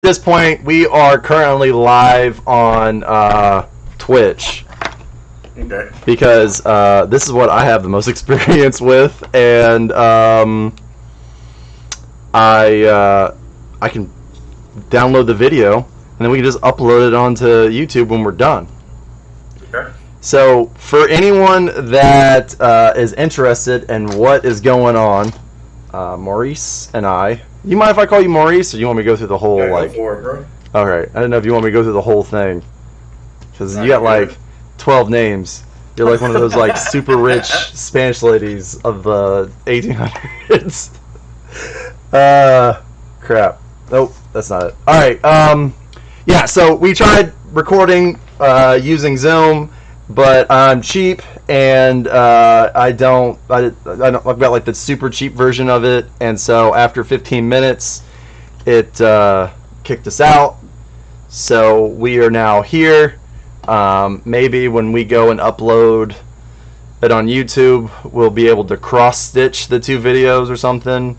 this point, we are currently live on Twitch. Okay. Because this is what I have the most experience with, and I can download the video, and then we can just upload it onto YouTube when we're done. Okay. So, for anyone that is interested in what is going on, Maurice and I. You mind if I call you Maurice, or you want me to go through the whole, Go for it, bro. Alright, I didn't know if you want me to go through the whole thing. Because you got, like, 12 names. You're like one of those, like, super rich Spanish ladies of the 1800s. Crap. Nope, that's not it. Alright, yeah, so we tried recording using Zoom, but I'm cheap, and I've got like the super cheap version of it, and so after 15 minutes, it kicked us out. So we are now here. Maybe when we go and upload it on YouTube, we'll be able to cross-stitch the two videos or something.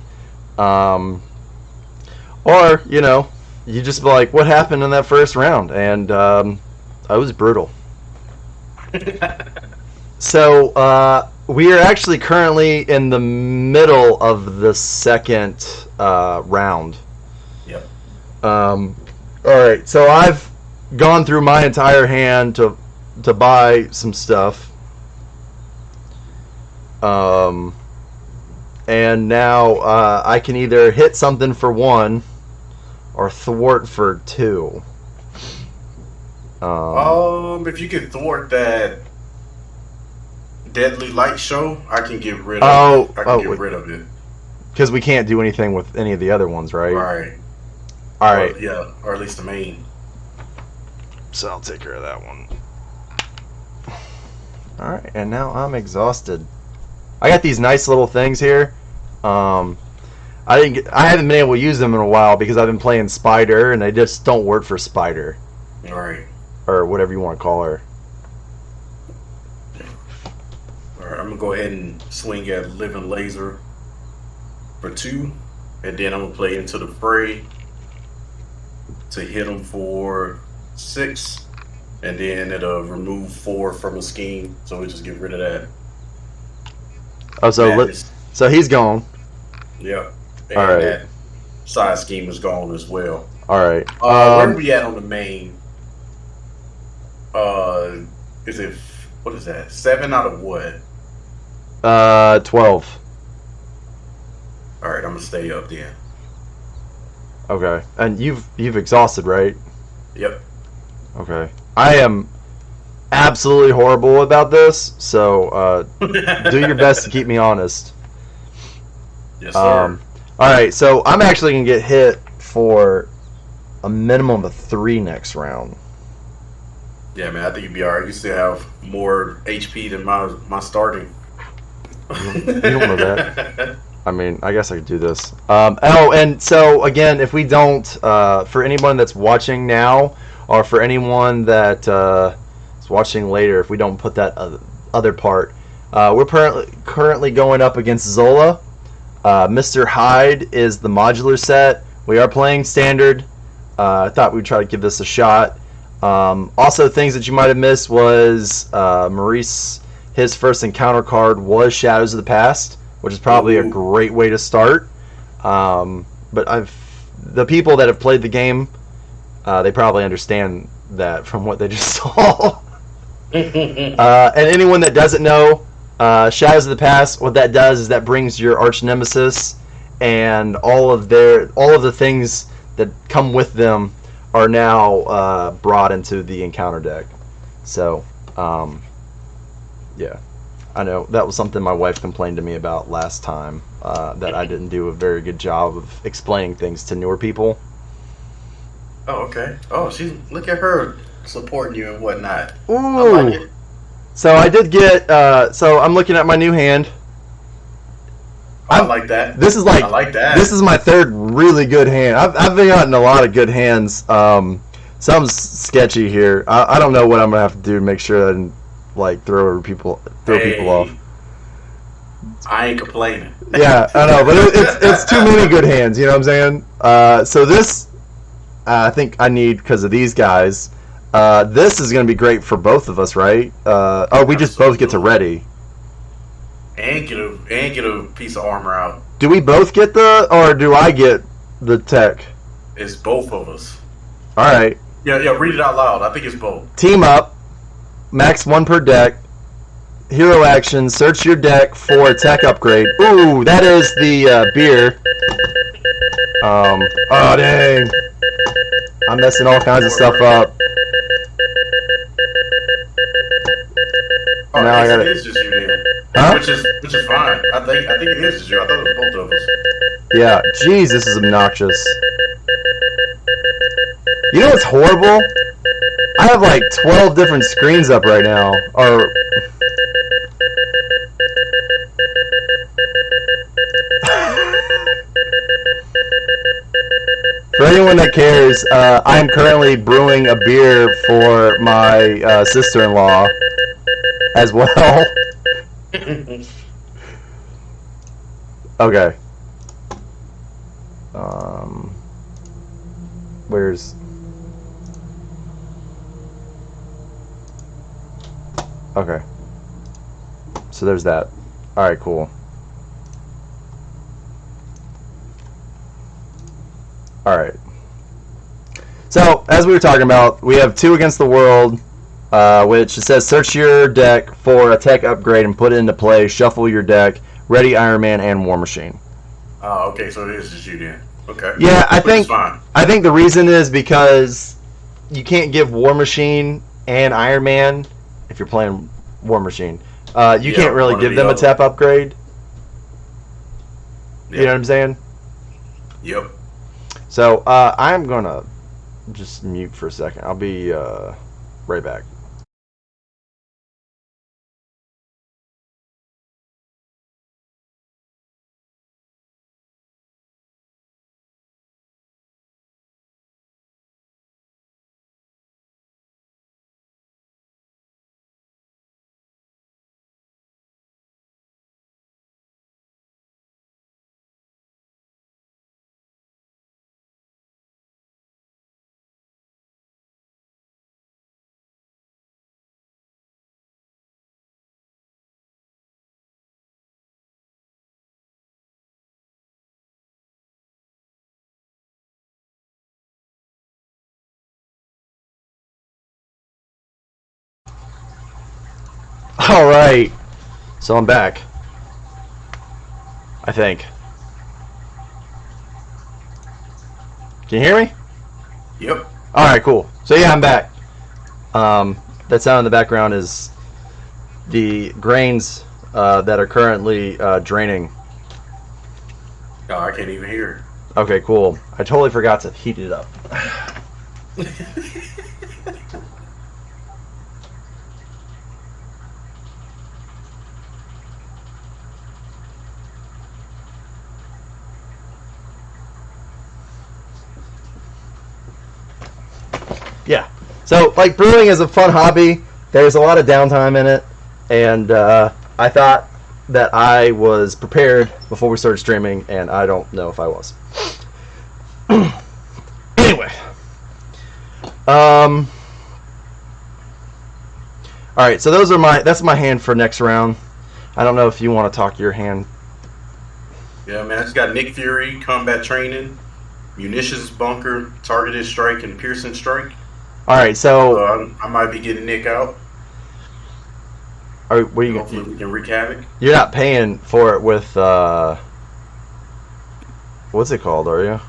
Or, you know, you just be like, what happened in that first round? And I was brutal. So, we are actually currently in the middle of the second round. Yep. Alright, so I've gone through my entire hand to buy some stuff. And now I can either hit something for 1 or thwart for 2. If you could thwart that deadly light show, I can get rid of it. I can get rid of it. Because we can't do anything with any of the other ones, right? Right. Alright. Yeah, or at least the main. So I'll take care of that one. Alright, and now I'm exhausted. I got these nice little things here. I haven't been able to use them in a while because I've been playing Spider, and they just don't work for Spider. Alright. Or whatever you want to call her. Alright, I'm gonna go ahead and swing at Living Laser for 2, and then I'm gonna play Into the Fray to hit him for 6, and then it'll remove 4 from a scheme, so we just get rid of that. Oh, so he's gone. Yep. And All right. that side scheme is gone as well. Alright. Where are we at on the main? Is it, what is that? 7 out of what? 12. Alright, I'm gonna stay up then. Okay. And you've exhausted, right? Yep. Okay. I am absolutely horrible about this, so do your best to keep me honest. Yes, sir. Alright, so I'm actually going to get hit for a minimum of 3 next round. Yeah, man, I think you'd be alright. You still have more HP than my starting. You don't know that. I mean, I guess I could do this. And so, again, if we don't, for anyone that's watching now, or for anyone that is watching later, if we don't put that other part, we're currently going up against Zola. Mr. Hyde is the modular set. We are playing standard. I thought we'd try to give this a shot. Also, things that you might have missed was Maurice, his first encounter card was Shadows of the Past, which is probably a great way to start. But the people that have played the game, they probably understand that from what they just saw. And anyone that doesn't know, Shadows of the Past, what that does is that brings your arch nemesis and all of the things that come with them are now brought into the encounter deck. So, yeah. I know that was something my wife complained to me about last time, that I didn't do a very good job of explaining things to newer people. Oh, okay. Oh, look at her supporting you and whatnot. Ooh. I like it. So I did get. So I'm looking at my new hand. I like that. This is like. I like that. This is my third really good hand. I've been gotten a lot of good hands. Some sketchy here. I don't know what I'm gonna have to do to make sure I didn't like throw people off. I ain't complaining. Yeah, I know, but it's too many good hands. You know what I'm saying? So this I think I need because of these guys. This is going to be great for both of us, right? We just both get to ready. And get a piece of armor out. Do we both get or do I get the tech? It's both of us. All right. Yeah. Read it out loud. I think it's both. Team up. Max 1 per deck. Hero action. Search your deck for a tech upgrade. Ooh, that is the beer. Oh dang! I'm messing all kinds of stuff up. Oh, now I got it. It's just you then. Huh? Which is fine. I think it is just you. I thought it was both of us. Yeah. Jeez, this is obnoxious. You know what's horrible? I have like 12 different screens up right now. Or for anyone that cares, I am currently brewing a beer for my sister-in-law as well. Okay. Where's... Okay. So there's that. Alright, cool. Alright. So, as we were talking about, we have 2 Against the World, which it says search your deck for a tech upgrade and put it into play. Shuffle your deck. Ready Iron Man and War Machine. Oh, okay. So it is just you then. Okay. Yeah, I think fine. I think the reason is because you can't give War Machine and Iron Man if you're playing War Machine. You can't really give them a tech upgrade. Yep. You know what I'm saying? Yep. So I'm gonna just mute for a second. I'll be right back. All right, so I'm back. I think. Can you hear me? Yep. All right, cool. So yeah, I'm back. That sound in the background is the grains that are currently draining. Oh, I can't even hear. Okay, cool. I totally forgot to heat it up. Yeah. So, like, brewing is a fun hobby. There's a lot of downtime in it. And I thought that I was prepared before we started streaming, and I don't know if I was. Anyway. Alright, so that's my hand for next round. I don't know if you want to talk your hand. Yeah, man, I just got Nick Fury, combat training, munitions bunker, targeted strike, and piercing strike. Alright, so I might be getting Nick out. Hopefully we can wreak havoc. You're not paying for it with what's it called, are you?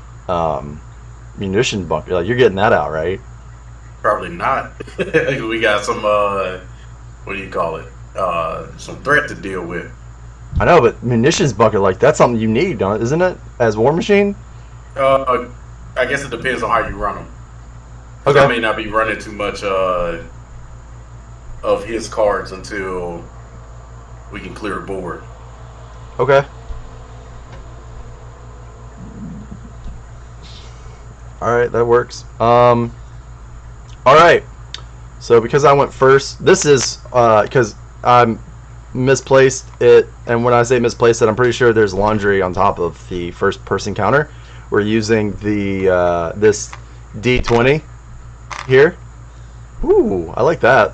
Munition bunker. Like, you're getting that out, right? Probably not. We got some what do you call it? Some threat to deal with. I know, but munitions bunker, like, that's something you need, isn't it? As War Machine? I guess it depends on how you run them. Okay. I may not be running too much of his cards until we can clear a board. Okay. Alright, that works. Alright. So because I went first, this is because I'm misplaced it, and when I say misplaced it, I'm pretty sure there's laundry on top of the first person counter. We're using the this D20 here. Ooh, I like that.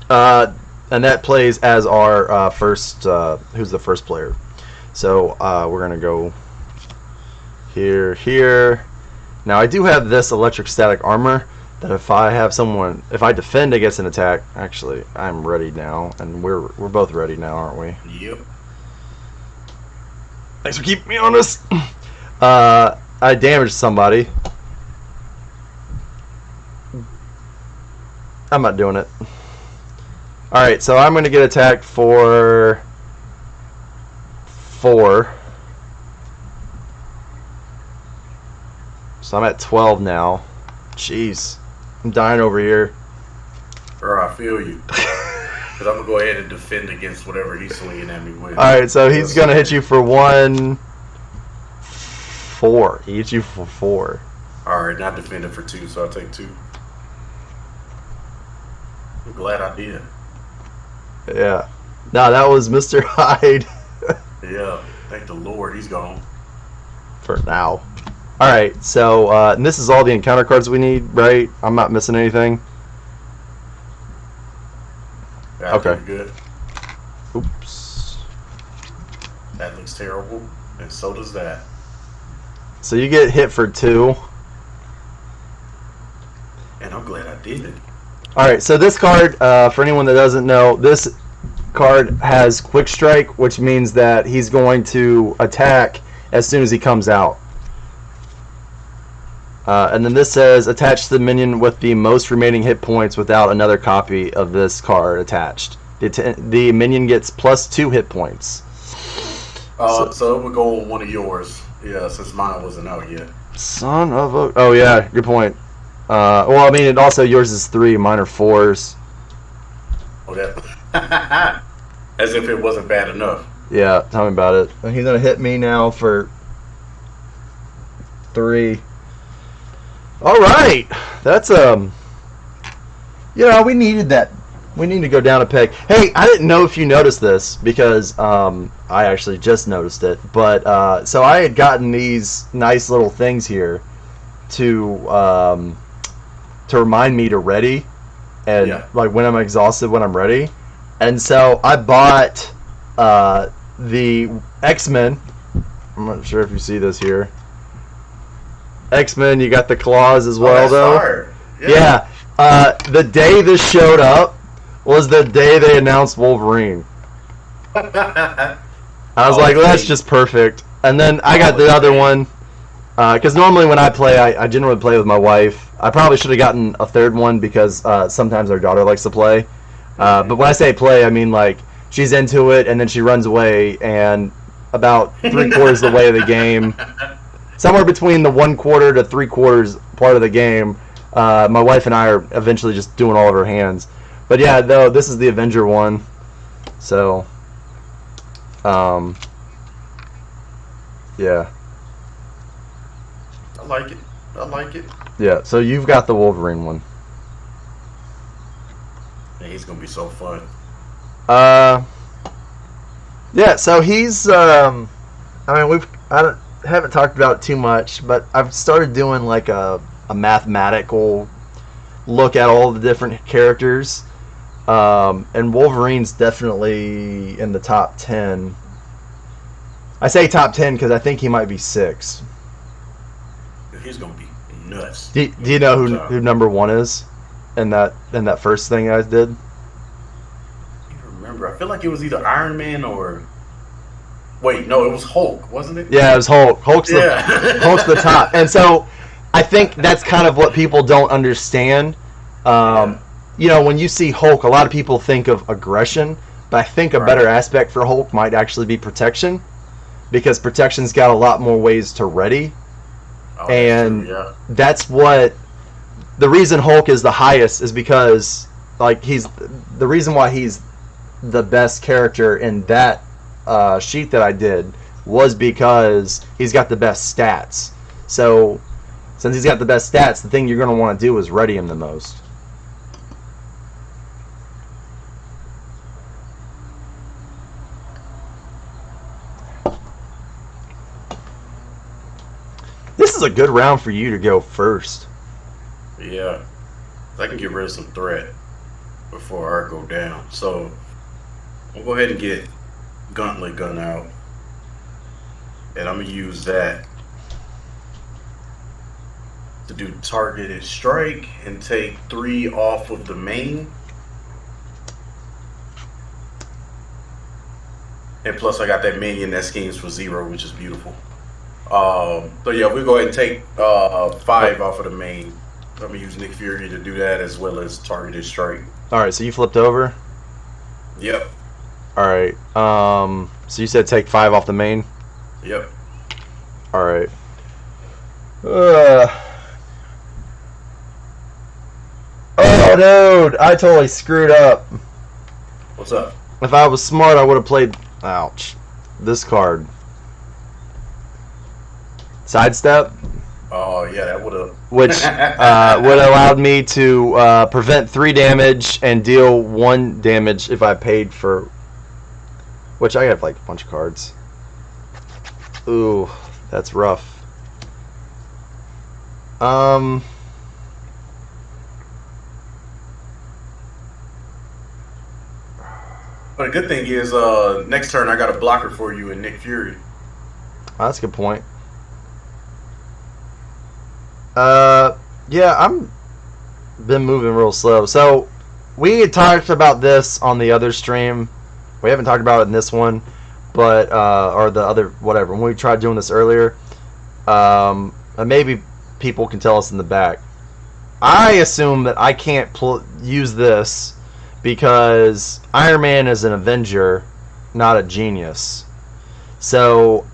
And that plays as our first. Who's the first player? So we're gonna go here, here. Now I do have this electric static armor that if I defend against an attack, actually I'm ready now, and we're both ready now, aren't we? Yep. Thanks for keeping me honest. I damaged somebody. I'm not doing it. Alright, so I'm going to get attacked for 4. So I'm at 12 now. Jeez. I'm dying over here. Bro, I feel you. Because I'm going to go ahead and defend against whatever he's swinging at me with. Alright, so he's going to hit you for 4. He hits you for 4. Alright, not defending for 2, so I'll take 2. I'm glad I did. Yeah. No, that was Mr. Hyde. Yeah, thank the Lord, he's gone. For now. Alright, so and this is all the encounter cards we need, right? I'm not missing anything. Yeah, okay. Good. Oops. That looks terrible, and so does that. So you get hit for 2. And I'm glad I did it. Alright, so this card, for anyone that doesn't know, this card has Quick Strike, which means that he's going to attack as soon as he comes out. And then this says, attach the minion with the most remaining hit points without another copy of this card attached. The minion gets plus 2 hit points. So it would go on one of yours. Yeah, since mine wasn't out yet. Son of a... Oh, yeah, good point. Well, I mean, it also, yours is 3, mine are 4s. Oh, that... As if it wasn't bad enough. Yeah, tell me about it. And he's going to hit me now for 3. Alright! That's, you know, we needed that. We need to go down a peg. Hey, I didn't know if you noticed this, because, I actually just noticed it. But, so I had gotten these nice little things here to remind me to ready. And, like, when I'm exhausted, when I'm ready. And so I bought, the X-Men. I'm not sure if you see this here. X-Men, you got the claws as well, though. Fire. Yeah. The day this showed up was the day they announced Wolverine. I was like, well, that's just perfect. And then I got the other one. Because normally when I play, I generally play with my wife. I probably should have gotten a third one because sometimes our daughter likes to play. But when I say play, I mean like she's into it and then she runs away, and about 3/4 of the way of the game, somewhere between the 1/4 to 3/4 part of the game, my wife and I are eventually just doing all of her hands. But yeah, though, this is the Avenger one. So, yeah. I like it. I like it. Yeah, so you've got the Wolverine one. Man, he's gonna be so fun. Yeah, so he's, I mean, haven't talked about it too much, but I've started doing like a mathematical look at all the different characters. And Wolverine's definitely in the top 10. I say top 10 because I think he might be 6. He's gonna be nuts. Do you know who number 1 is in that first thing I did? I can't remember. I feel like it was either Iron Man or... Wait, no, it was Hulk, wasn't it? Yeah, it was Hulk. Hulk's the top. And so I think that's kind of what people don't understand. You know, when you see Hulk, a lot of people think of aggression, but I think a better aspect for Hulk might actually be protection, because protection's got a lot more ways to ready. And that's what the reason Hulk is the highest is because, like, the reason why he's the best character in that sheet that I did was because he's got the best stats. So since he's got the best stats, the thing you're going to want to do is ready him the most. This is a good round for you to go first. Yeah, I can get rid of some threat before I go down. So I'll go ahead and get Gauntlet Gun out, and I'm gonna use that to do targeted strike and take 3 off of the main. And plus, I got that minion that schemes for 0, which is beautiful. So yeah, we'll go ahead and take 5 off of the main. I'm gonna use Nick Fury to do that as well as targeted strike. All right, so you flipped over. Yep. All right. So you said take 5 off the main. Yep. All right. Oh, dude, I totally screwed up. What's up? If I was smart, I would have played. Ouch. This card. Sidestep. Oh yeah, that would have. Which would allowed me to prevent 3 damage and deal 1 damage if I paid for. Which I have like a bunch of cards. Ooh, that's rough. But the good thing is, next turn I got a blocker for you in Nick Fury. That's a good point. Yeah, I'm been moving real slow. So we had talked about this on the other stream. We haven't talked about it in this one, but or the other whatever. When we tried doing this earlier, and maybe people can tell us in the back. I assume that I can't use this because Iron Man is an Avenger, not a genius. So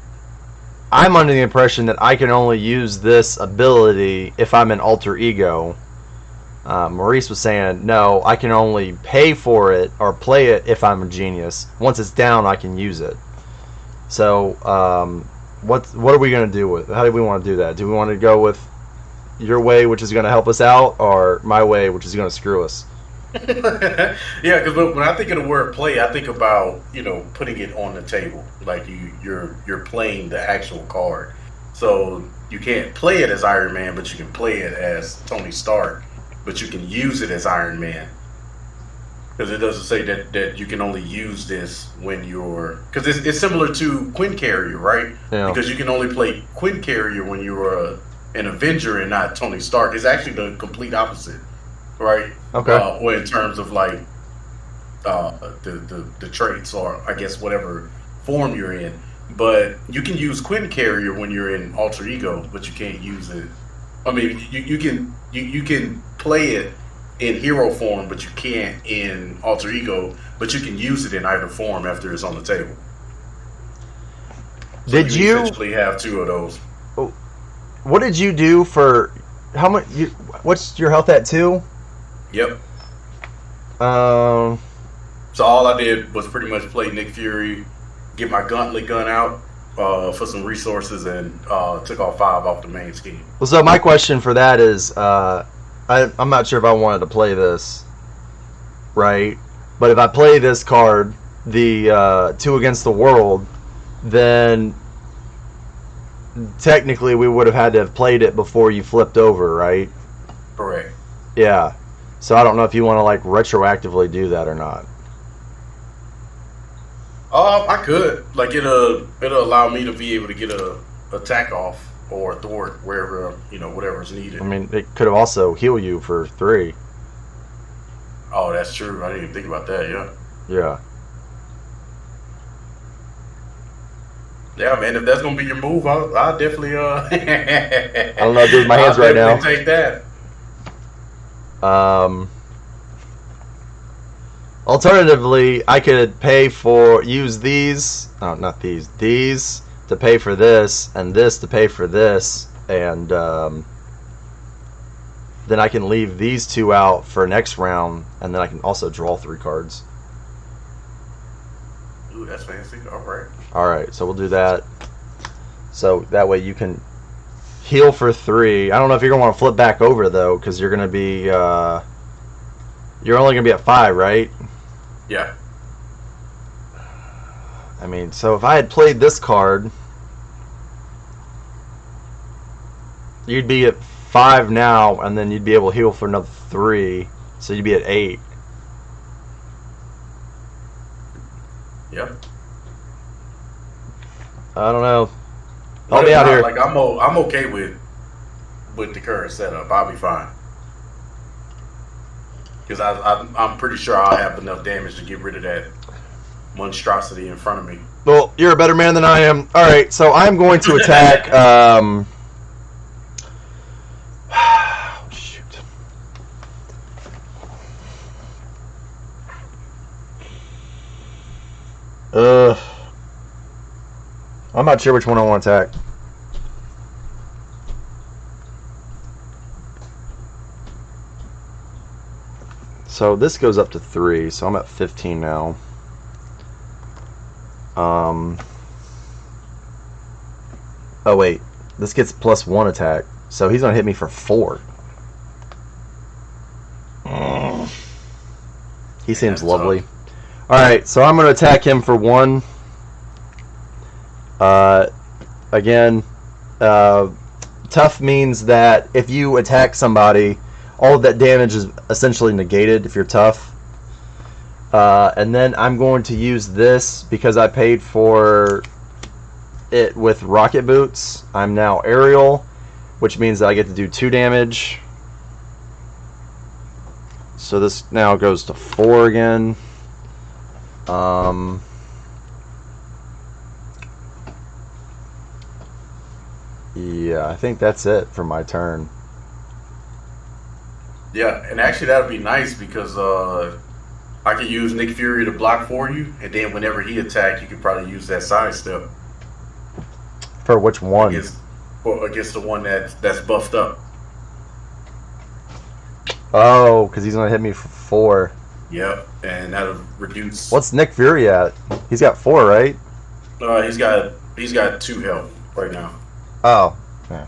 I'm under the impression that I can only use this ability if I'm an alter ego. Maurice was saying, no, I can only pay for it or play it if I'm a genius. Once it's down, I can use it. So, what are we going to do with it? How do we want to do that? Do we want to go with your way, which is going to help us out, or my way, which is going to screw us? Yeah, because when I think of the word play, I think about putting it on the table, like you're playing the actual card. So you can't play it as Iron Man, but you can play it as Tony Stark, but you can use it as Iron Man. Because it doesn't say that you can only use this when you're... Because it's similar to Quinn Carrier, right? Yeah. Because you can only play Quinn Carrier when you're an Avenger and not Tony Stark. It's actually the complete opposite, right? Okay. Or in terms of like the traits, or I guess whatever form you're in. But you can use Quinn Carrier when you're in Alter Ego, but you can't use it. I mean, you can play it in hero form, but you can't in Alter Ego. But you can use it in either form after it's on the table. So Did you essentially have 2 of those? What did you do for how much? What's your health at 2? Yep. Um. So all I did was pretty much play Nick Fury, get my Gauntlet Gun out for some resources, and took off 5 off the main scheme. Well, so my question for that is, I'm not sure if I wanted to play this, right? But if I play this card, the 2 Against the World, then technically we would have had to have played it before you flipped over, right? Correct. Yeah. So I don't know if you want to like retroactively do that or not. I could. Like it'll allow me to be able to get a attack off or thwart wherever whatever's needed. I mean, it could have also heal you for 3. Oh, that's true. I didn't even think about that. Yeah. Yeah. Yeah, man. If that's gonna be your move, I'll definitely. I don't know. Dude, my hands I'll right now. take that. Alternatively, I could use these. Oh, not these. These to pay for this, and this to pay for this, and then I can leave these 2 out for next round, and then I can also draw 3 cards. Ooh, that's fancy. All right. All right, so we'll do that. So that way you can heal for 3. I don't know if you're gonna want to flip back over though, because you're gonna be you're only gonna be at 5, right? Yeah. I mean, so if I had played this card, you'd be at 5 now, and then you'd be able to heal for another 3, so you'd be at 8. Yep. I don't know. But Help me out not, here. Like I'm okay with the current setup. I'll be fine. Because I'm pretty sure I'll have enough damage to get rid of that monstrosity in front of me. Well, you're a better man than I am. All right, so I'm going to attack. Shoot. I'm not sure which one I want to attack. So this goes up to 3, so I'm at 15 now. Oh wait, this gets +1 attack, so he's gonna hit me for 4. He seems lovely. All right, so I'm gonna attack him for 1. Again, tough means that if you attack somebody, all of that damage is essentially negated if you're tough. And then I'm going to use this because I paid for it with rocket boots. I'm now aerial, which means that I get to do 2 damage. So this now goes to 4 again. Yeah, I think that's it for my turn. Yeah, and actually that would be nice because I could use Nick Fury to block for you, and then whenever he attacked, you could probably use that sidestep. For which one? Against the one that's buffed up. Oh, because he's going to hit me for 4. Yep, and that'll reduce. What's Nick Fury at? He's got 4, right? He's got 2 health right now. Oh. Yeah.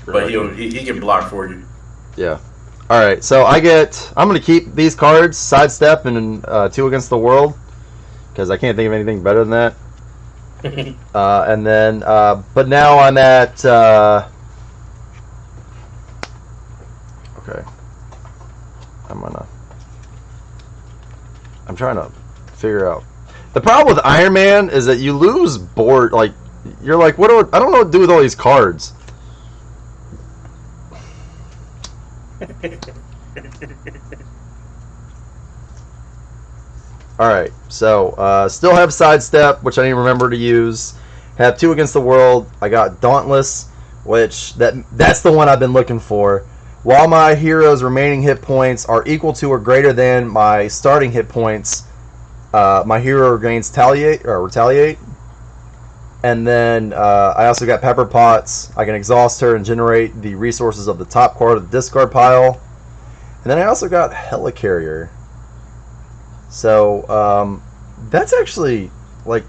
But he can block for you. Yeah. All right. So I'm going to keep these cards, sidestep and 2 against the world, because I can't think of anything better than that. And then, but now I'm at. Okay. I'm trying to figure out. The problem with Iron Man is that you lose board. Like, you're like, I don't know what to do with all these cards. Alright, so still have sidestep, which I need to remember to use. Have 2 against the world. I got Dauntless, which that's the one I've been looking for. While my hero's remaining hit points are equal to or greater than my starting hit points, my hero gains retaliate. And then I also got Pepper Potts. I can exhaust her and generate the resources of the top card of the discard pile. And then I also got Helicarrier. So that's actually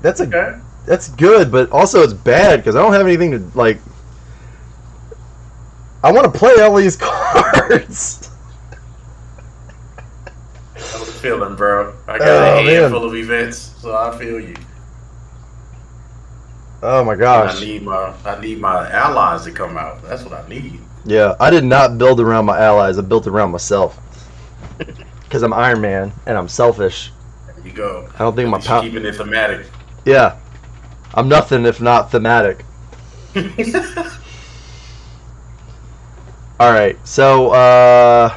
that's good, but also it's bad because I don't have anything to like. I want to play all these cards. I have a feeling, bro. I got a handful of events, so I feel you. Oh my gosh! I need my allies to come out. That's what I need. Yeah, I did not build around my allies. I built around myself. Because I'm Iron Man and I'm selfish. There you go. I don't think my power. Keeping it thematic. Yeah, I'm nothing if not thematic. All right, so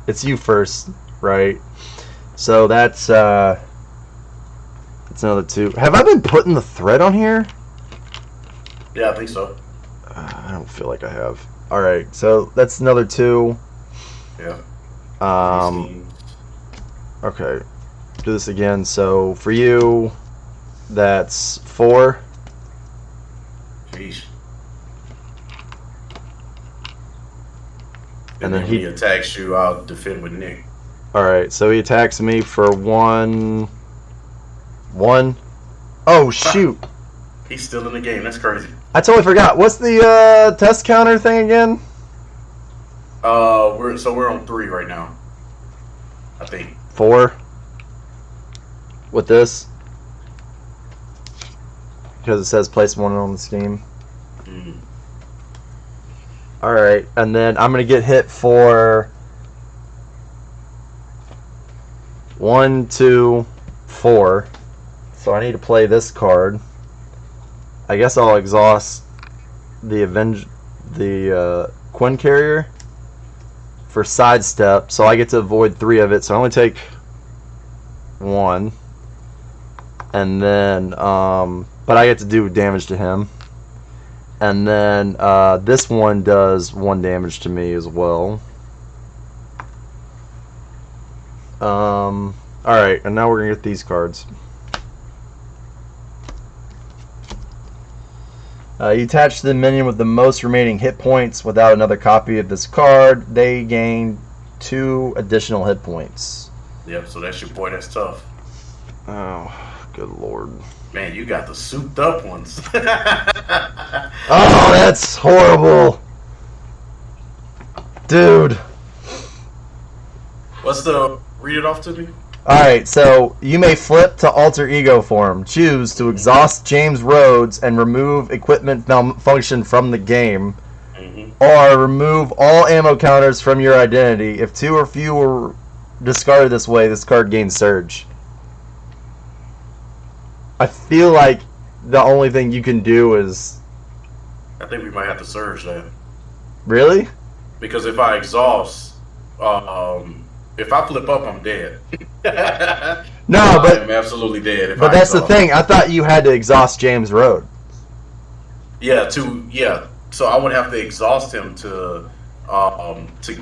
it's you first, right? So that's another 2. Have I been putting the thread on here? Yeah, I think so. I don't feel like I have. All right, so that's another 2. Yeah. Okay. Do this again. So for you, that's 4. Jeez. And then he attacks you, I'll defend with Nick. All right. So he attacks me for 1. Oh shoot! He's still in the game. That's crazy. I totally forgot. What's the test counter thing again? We're on 3 right now. I think 4 with this because it says place 1 on the scheme. All right, and then I'm gonna get hit for 1, 2, 4. So I need to play this card. I guess I'll exhaust the Quinn Carrier for sidestep, so I get to avoid 3 of it. So I only take 1, and then but I get to do damage to him. And then this one does 1 damage to me as well. Alright, and now we're going to get these cards. You attach the minion with the most remaining hit points without another copy of this card. They gain 2 additional hit points. Yep, so that's your boy. That's tough. Oh, good lord. Man, you got the souped up ones. Oh, that's horrible. Dude. What's the... Read it off to me? Alright, so you may flip to alter ego form. Choose to exhaust James Rhodes and remove equipment malfunction from the game. Or remove all ammo counters from your identity. If 2 or fewer discarded this way, this card gains surge. I feel like the only thing you can do is... I think we might have to surge that. Really? Because if I exhaust, if I flip up, I'm dead. No, but I'm absolutely dead. But that's the thing. I thought you had to exhaust James Rhodes. Yeah, so I would have to exhaust him to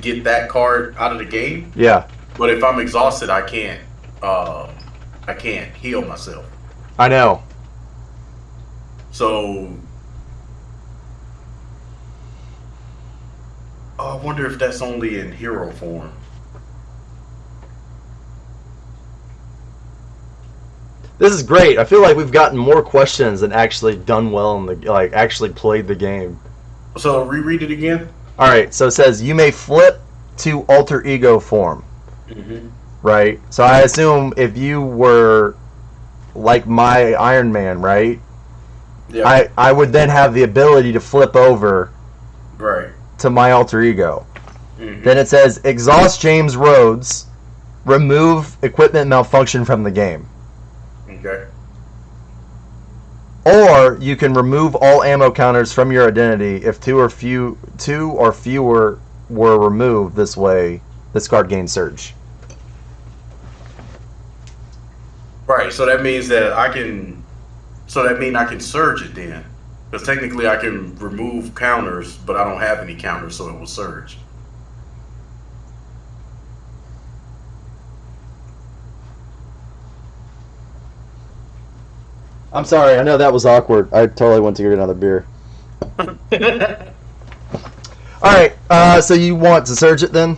get that card out of the game. Yeah. But if I'm exhausted, I can't heal myself. I know. So I wonder if that's only in hero form. This is great. I feel like we've gotten more questions than actually done well in the actually played the game. So reread it again. All right. So it says you may flip to alter ego form. Mm-hmm. Right. So I assume if you were like my Iron Man, right? Yeah. I would then have the ability to flip over. Right. To my alter ego. Mm-hmm. Then it says exhaust James Rhodes, remove equipment malfunction from the game. Okay. Or you can remove all ammo counters from your identity if 2 or fewer were removed this way. This card gains surge. Right. So that means that I can. So that means I can surge it then, because technically I can remove counters, but I don't have any counters, so it will surge. I'm sorry, I know that was awkward. I totally went to get another beer. Alright, so you want to surge it then?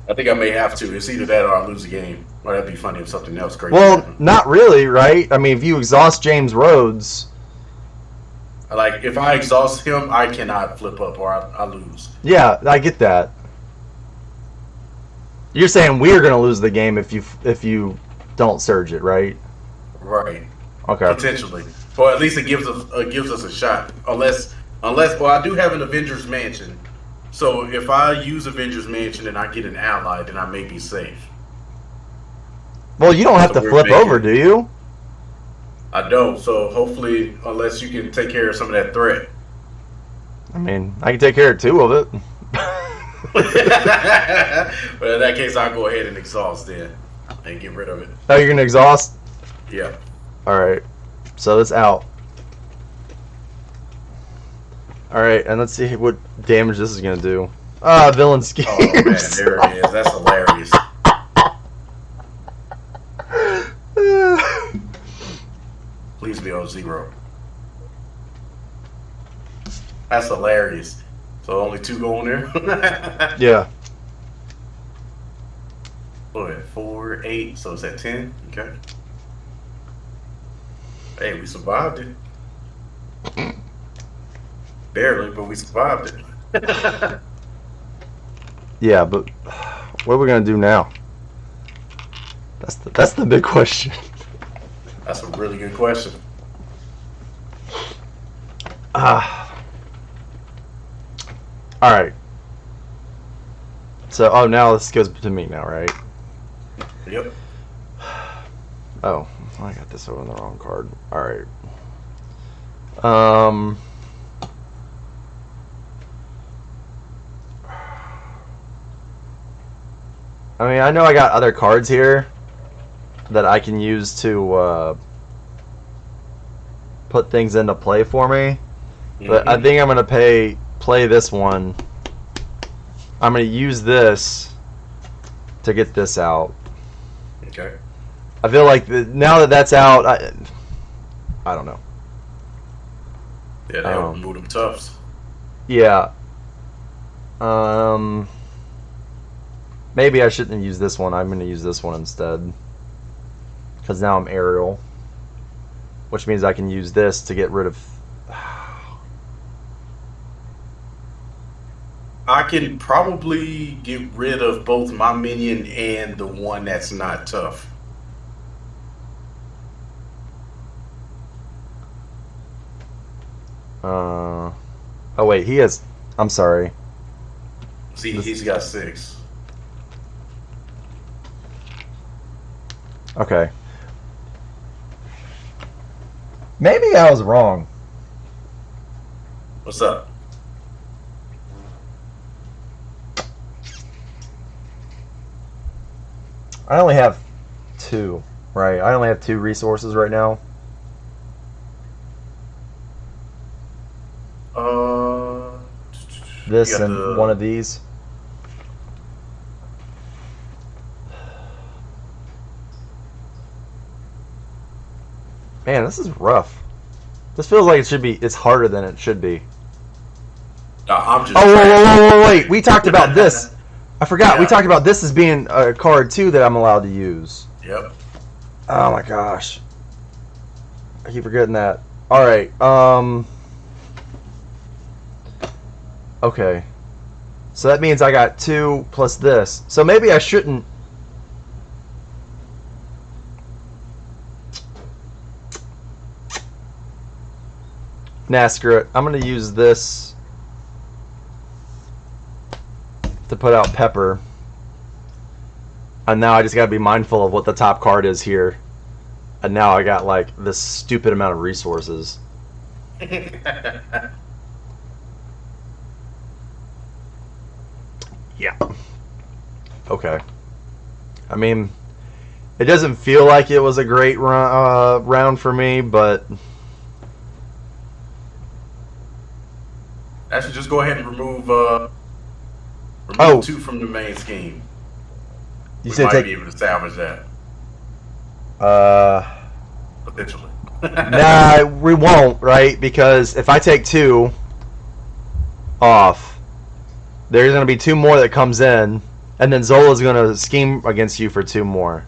I think I may have to. It's either that or I lose the game. Or that'd be funny if something else crazy Well, happened. not really, right? I mean, if you exhaust James Rhodes... Like, if I exhaust him, I cannot flip up or I lose. Yeah, I get that. You're saying we're going to lose the game if you don't surge it, right? Right. Okay. Potentially. Or at least it gives us a shot. Unless well, I do have an Avengers Mansion. So if I use Avengers Mansion and I get an ally, then I may be safe. Well, you don't have to flip over, do you? I don't. So hopefully, unless you can take care of some of that threat. I mean, I can take care of 2 of it. But in that case, I'll go ahead and exhaust then and get rid of it. Oh, you're going to exhaust? Yeah. Alright. So that's out. Alright, and let's see what damage this is going to do. Ah, villain schemes. Oh, man, there it is. That's hilarious. Please be on 0. That's hilarious. So only 2 go in there? Yeah. Oh, at 4, 8, so it's at 10? Okay. Hey, we survived it. Barely, but we survived it. Yeah, but what are we going to do now? That's the big question. That's a really good question. All right. So, oh, now this goes to me now, right? Yep. Oh, I got this on the wrong card. All right. Um. I mean, I know I got other cards here that I can use to put things into play for me, but I think I'm gonna play this one. I'm gonna use this to get this out. Okay. I feel like now that that's out, I don't know. Yeah, they help remove them toughs. Yeah. Maybe I shouldn't use this one. I'm going to use this one instead. Because now I'm aerial. Which means I can use this to get rid of... I can probably get rid of both my minion and the one that's not tough. Oh, wait. He has... I'm sorry. See, he's got 6. Okay. Maybe I was wrong. What's up? I only have 2, right? I only have 2 resources right now. This and one of these. Man, this is rough. This feels like it's harder than it should be. I'm just. Oh, wait. We talked about this. I forgot. Yeah. We talked about this as being a card, too, that I'm allowed to use. Yep. Oh, my gosh. I keep forgetting that. All right. Okay. So that means I got 2 plus this. So maybe I shouldn't. Nah, screw it. I'm going to use this to put out Pepper. And now I just got to be mindful of what the top card is here. And now I got like this stupid amount of resources. Yeah. Okay. I mean, it doesn't feel like it was a great round for me, but... Actually, just go ahead and remove 2 from the main scheme. You we said might take... be able to salvage that. Potentially. Nah, we won't, right? Because if I take 2 off, there's going to be 2 more that comes in, and then Zola's going to scheme against you for 2 more.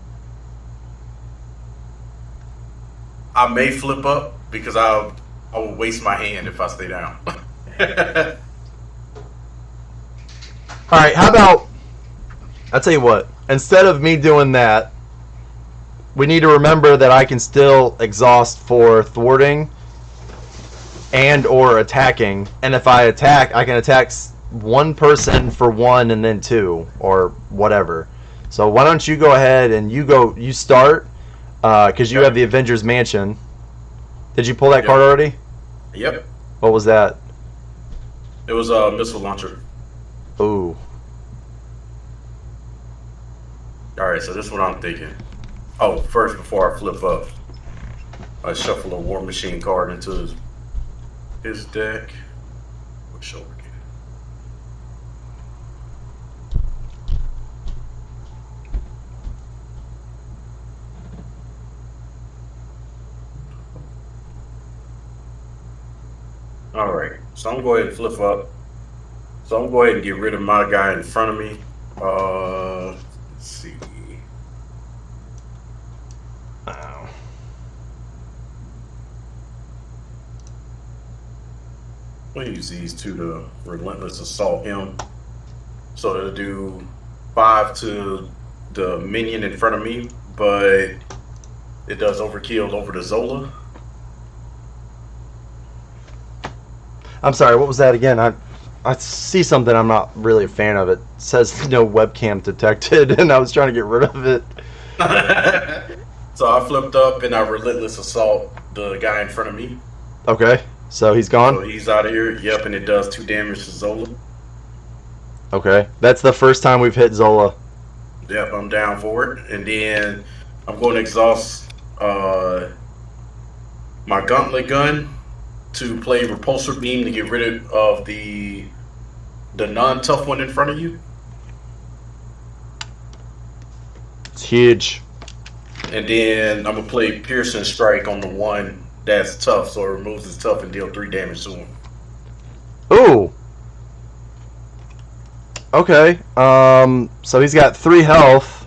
I may flip up because I will waste my hand if I stay down. Alright, how about... I'll tell you what. Instead of me doing that, we need to remember that I can still exhaust for thwarting and or attacking. And if I attack, I can attack 1 person for 1 and then 2 or whatever. So why don't you go ahead and you start because you have the Avengers Mansion. Did you pull that card already? Yep. What was that? It was a missile launcher. Ooh. Alright, so this is what I'm thinking. Oh, first, before I flip up, I shuffle a War Machine card into his deck. Which over again? Alright, so I'm going to go ahead and flip up. So I'm going to go ahead and get rid of my guy in front of me. Let's see. Oh. We'll use these 2 to relentless assault him. So it'll do 5 to the minion in front of me, but it does overkill over the Zola. I'm sorry, what was that again? I see something I'm not really a fan of. It says no webcam detected, and I was trying to get rid of it. So I flipped up and I relentless assault the guy in front of me. Okay, so he's So gone. he's out of here. Yep, and it does 2 damage to Zola. Okay, that's the first time we've hit Zola. Yep, I'm down for it. And then I'm going to exhaust my gauntlet gun to play repulsor beam to get rid of the non-tough one in front of you. It's huge. And then I'm gonna play piercing strike on the one that's tough, so it removes his tough and deal 3 damage to him. Ooh. Okay. So he's got 3 health.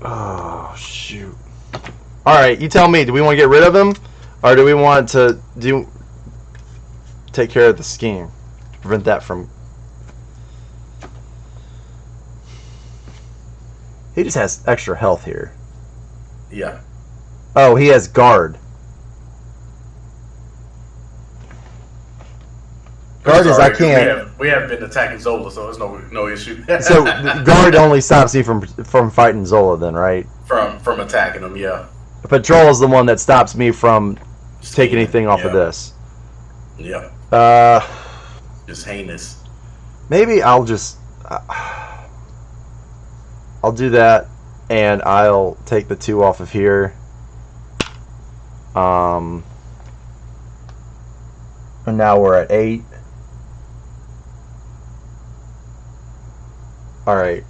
Oh shoot. All right, you tell me. Do we want to get rid of him, or do we want to take care of the scheme, prevent that from? He just has extra health here. Yeah. Oh, he has guard. Guard is I can't. We have been attacking Zola, so there's no issue. So guard only stops you from fighting Zola, then, right? From attacking him, yeah. Patrol is the one that stops me from taking anything off of this. Yeah. Just heinous. Maybe I'll just I'll do that, and I'll take the 2 off of here. And now we're at 8. All right.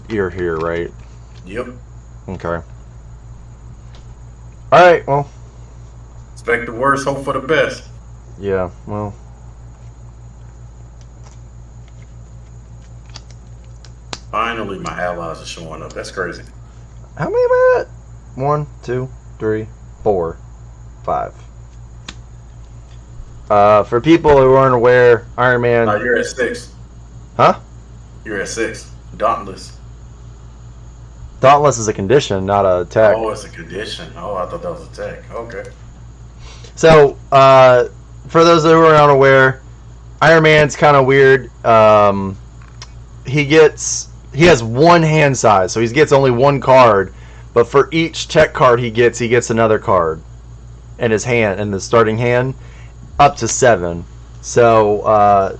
You're here, right? Yep. Okay. All right. Well. Expect the worst, hope for the best. Yeah. Well. Finally, my allies are showing up. That's crazy. How many am I at? 1, 2, 3, 4, 5. For people who aren't aware, Iron Man. You're at 6. Huh? You're at 6. Dauntless. Dauntless is a condition, not a tech. Oh, it's a condition. Oh, I thought that was a tech. Okay. So, for those who are unaware, Iron Man's kind of weird. He has 1 hand size, so he gets only 1 card. But for each tech card he gets another card in his hand, in the starting hand, up to 7. So,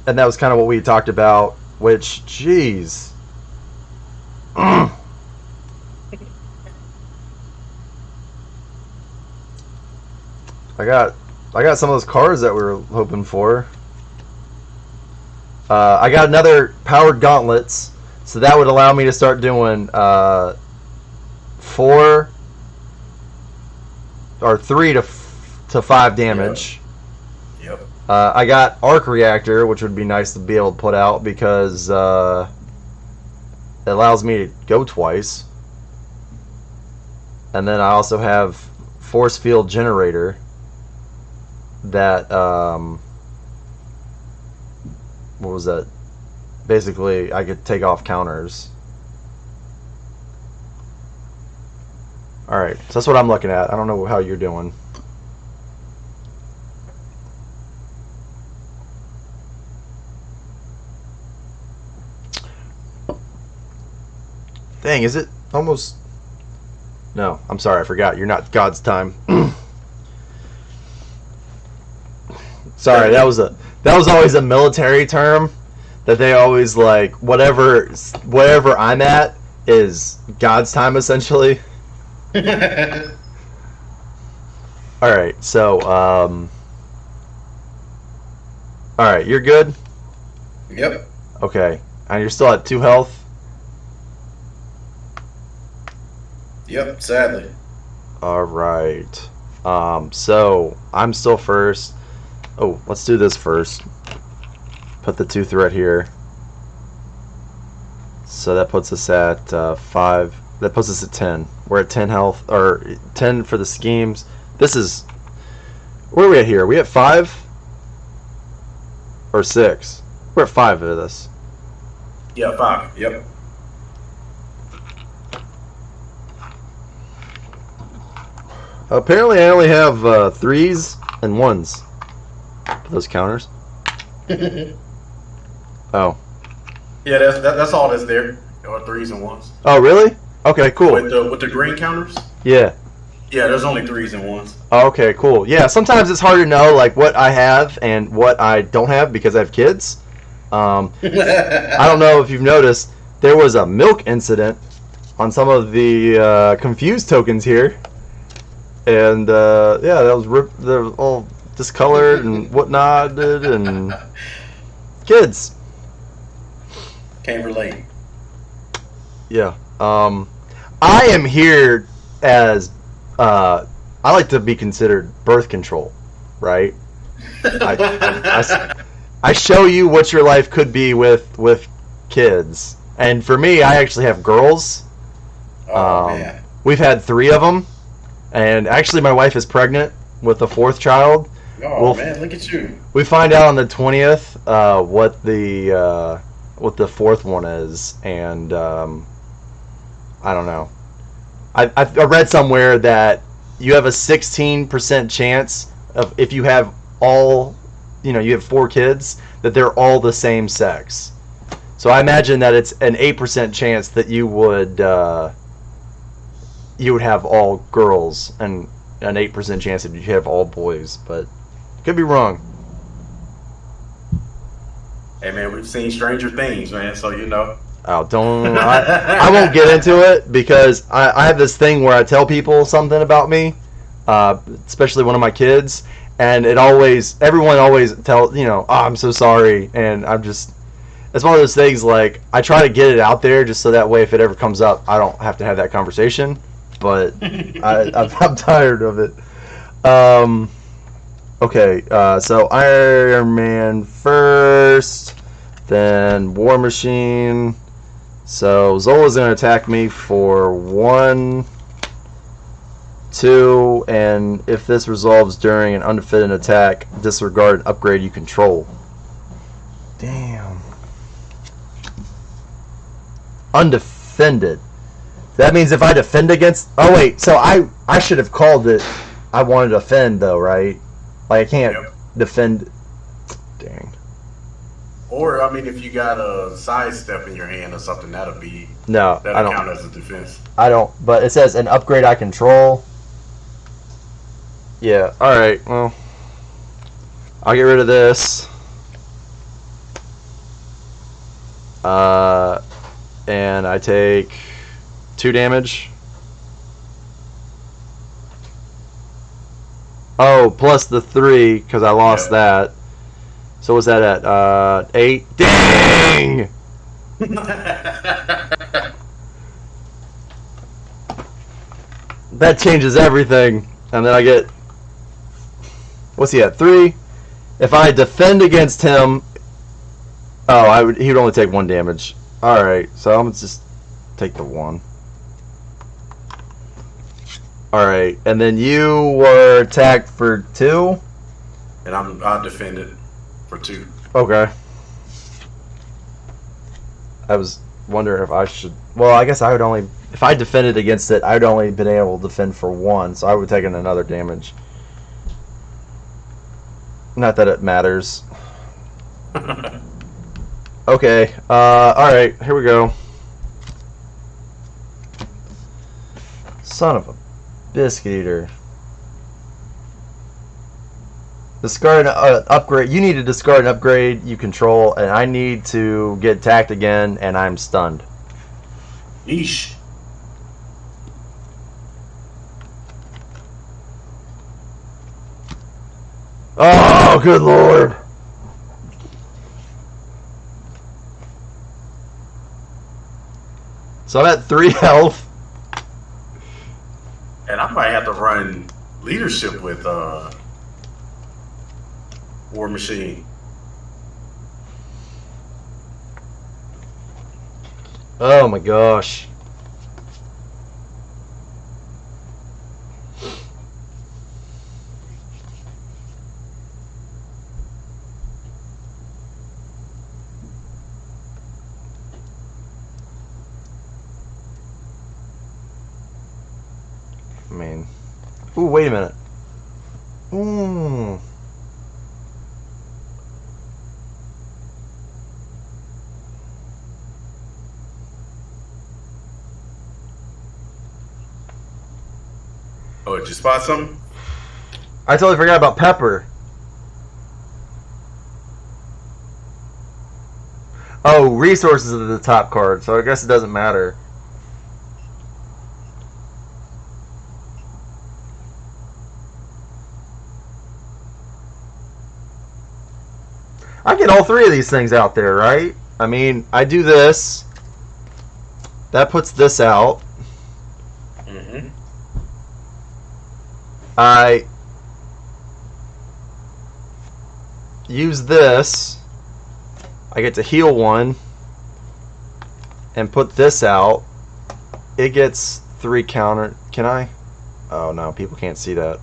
and that was kind of what we talked about. Which, jeez. I got some of those cards that we were hoping for. I got another powered gauntlets, so that would allow me to start doing 4 or 3 to 5 damage. Yep. I got arc reactor, which would be nice to be able to put out because it allows me to go twice. And then I also have force field generator that what was that? Basically, I could take off counters. Alright, so that's what I'm looking at. I don't know how you're doing. Dang, is it almost... No, I'm sorry, I forgot. You're not God's time. Sorry, that was always a military term that they always like. Whatever I'm at is God's time, essentially. All right, so all right, you're good. Yep. Okay, and you're still at 2 health. Yep. Sadly. All right. So I'm still first. Oh, let's do this first. Put the 2 threat here. So that puts us at 5. That puts us at 10. We're at 10 health, or 10 for the schemes. This is... Where are we at here? Are we at 5? Or 6? We're at 5 of this. Yeah, 5. Yep. Apparently I only have 3s and 1s for those counters. Oh. Yeah, that's all that's there. Or threes and ones. Oh, really? Okay, cool. With the green counters. Yeah. Yeah, there's only threes and ones. Okay, cool. Yeah, sometimes it's hard to know like what I have and what I don't have because I have kids. I don't know if you've noticed there was a milk incident on some of the confused tokens here, and yeah, that was they're all discolored and whatnot, and kids. Can't relate. Yeah. I am here as I like to be considered birth control, right? I show you what your life could be with kids, and for me, I actually have girls. Oh man. We've had 3 of them, and actually, my wife is pregnant with the 4th child. Oh man, look at you. We find out on the 20th what the 4th one is, and I don't know. I read somewhere that you have a 16% chance of if you have all, you have 4 kids, that they're all the same sex. So I imagine that it's an 8% chance that you would have all girls, and an 8% chance that you have all boys, but could be wrong. Hey man, we've seen stranger things, man. So Oh, don't. I won't get into it because I have this thing where I tell people something about me, especially one of my kids, and everyone always tells, oh, I'm so sorry, and it's one of those things like I try to get it out there just so that way if it ever comes up, I don't have to have that conversation, but I'm tired of it. Okay, so Iron Man first, then War Machine. So Zola's going to attack me for 1, 2, and if this resolves during an undefended attack, disregard and upgrade you control. Damn. Undefended. That means if I defend against... Oh, wait, so I should have called it... I wanted to defend, though, right? Like, I can't defend... Dang. Or I mean, if you got a sidestep in your hand or something, that'll I don't count as a defense. I don't, but it says an upgrade I control. Yeah, alright, well, I'll get rid of this. And I take 2 damage. Oh, plus the 3, because I lost that. So what's that at? 8? Dang! That changes everything. And then I get... What's he at? 3? If I defend against him... Oh, he would only take 1 damage. Alright, so I'm going to just take the 1. Alright, and then you were attacked for 2? And I'll defend it for 2. Okay. I was wondering if I should... Well, I guess I would only... If I defended against it, I'd only been able to defend for 1, so I would have taken another damage. Not that it matters. Okay, alright, here we go. Son of a biscuit eater. Discard an upgrade. You need to discard an upgrade you control, and I need to get attacked again, and I'm stunned. Yeesh. Oh, good lord. So I'm at 3 health. And I might have to run leadership with War Machine. Oh my gosh. I mean, ooh, wait a minute. Ooh. Oh, did you spot something? I totally forgot about Pepper. Oh, resources are the top card, so I guess it doesn't matter. I get all three of these things out there, right? I mean, I do this. That puts this out. Mm-hmm. I use this. I get to heal one and put this out. It gets 3 counter. Can I? Oh no, people can't see that.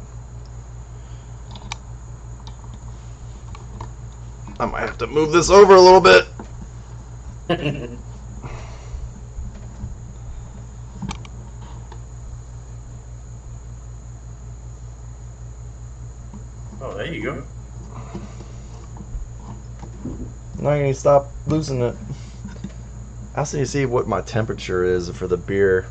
I might have to move this over a little bit. Oh, there you go. Now I need to stop losing it. I also need to see what my temperature is for the beer.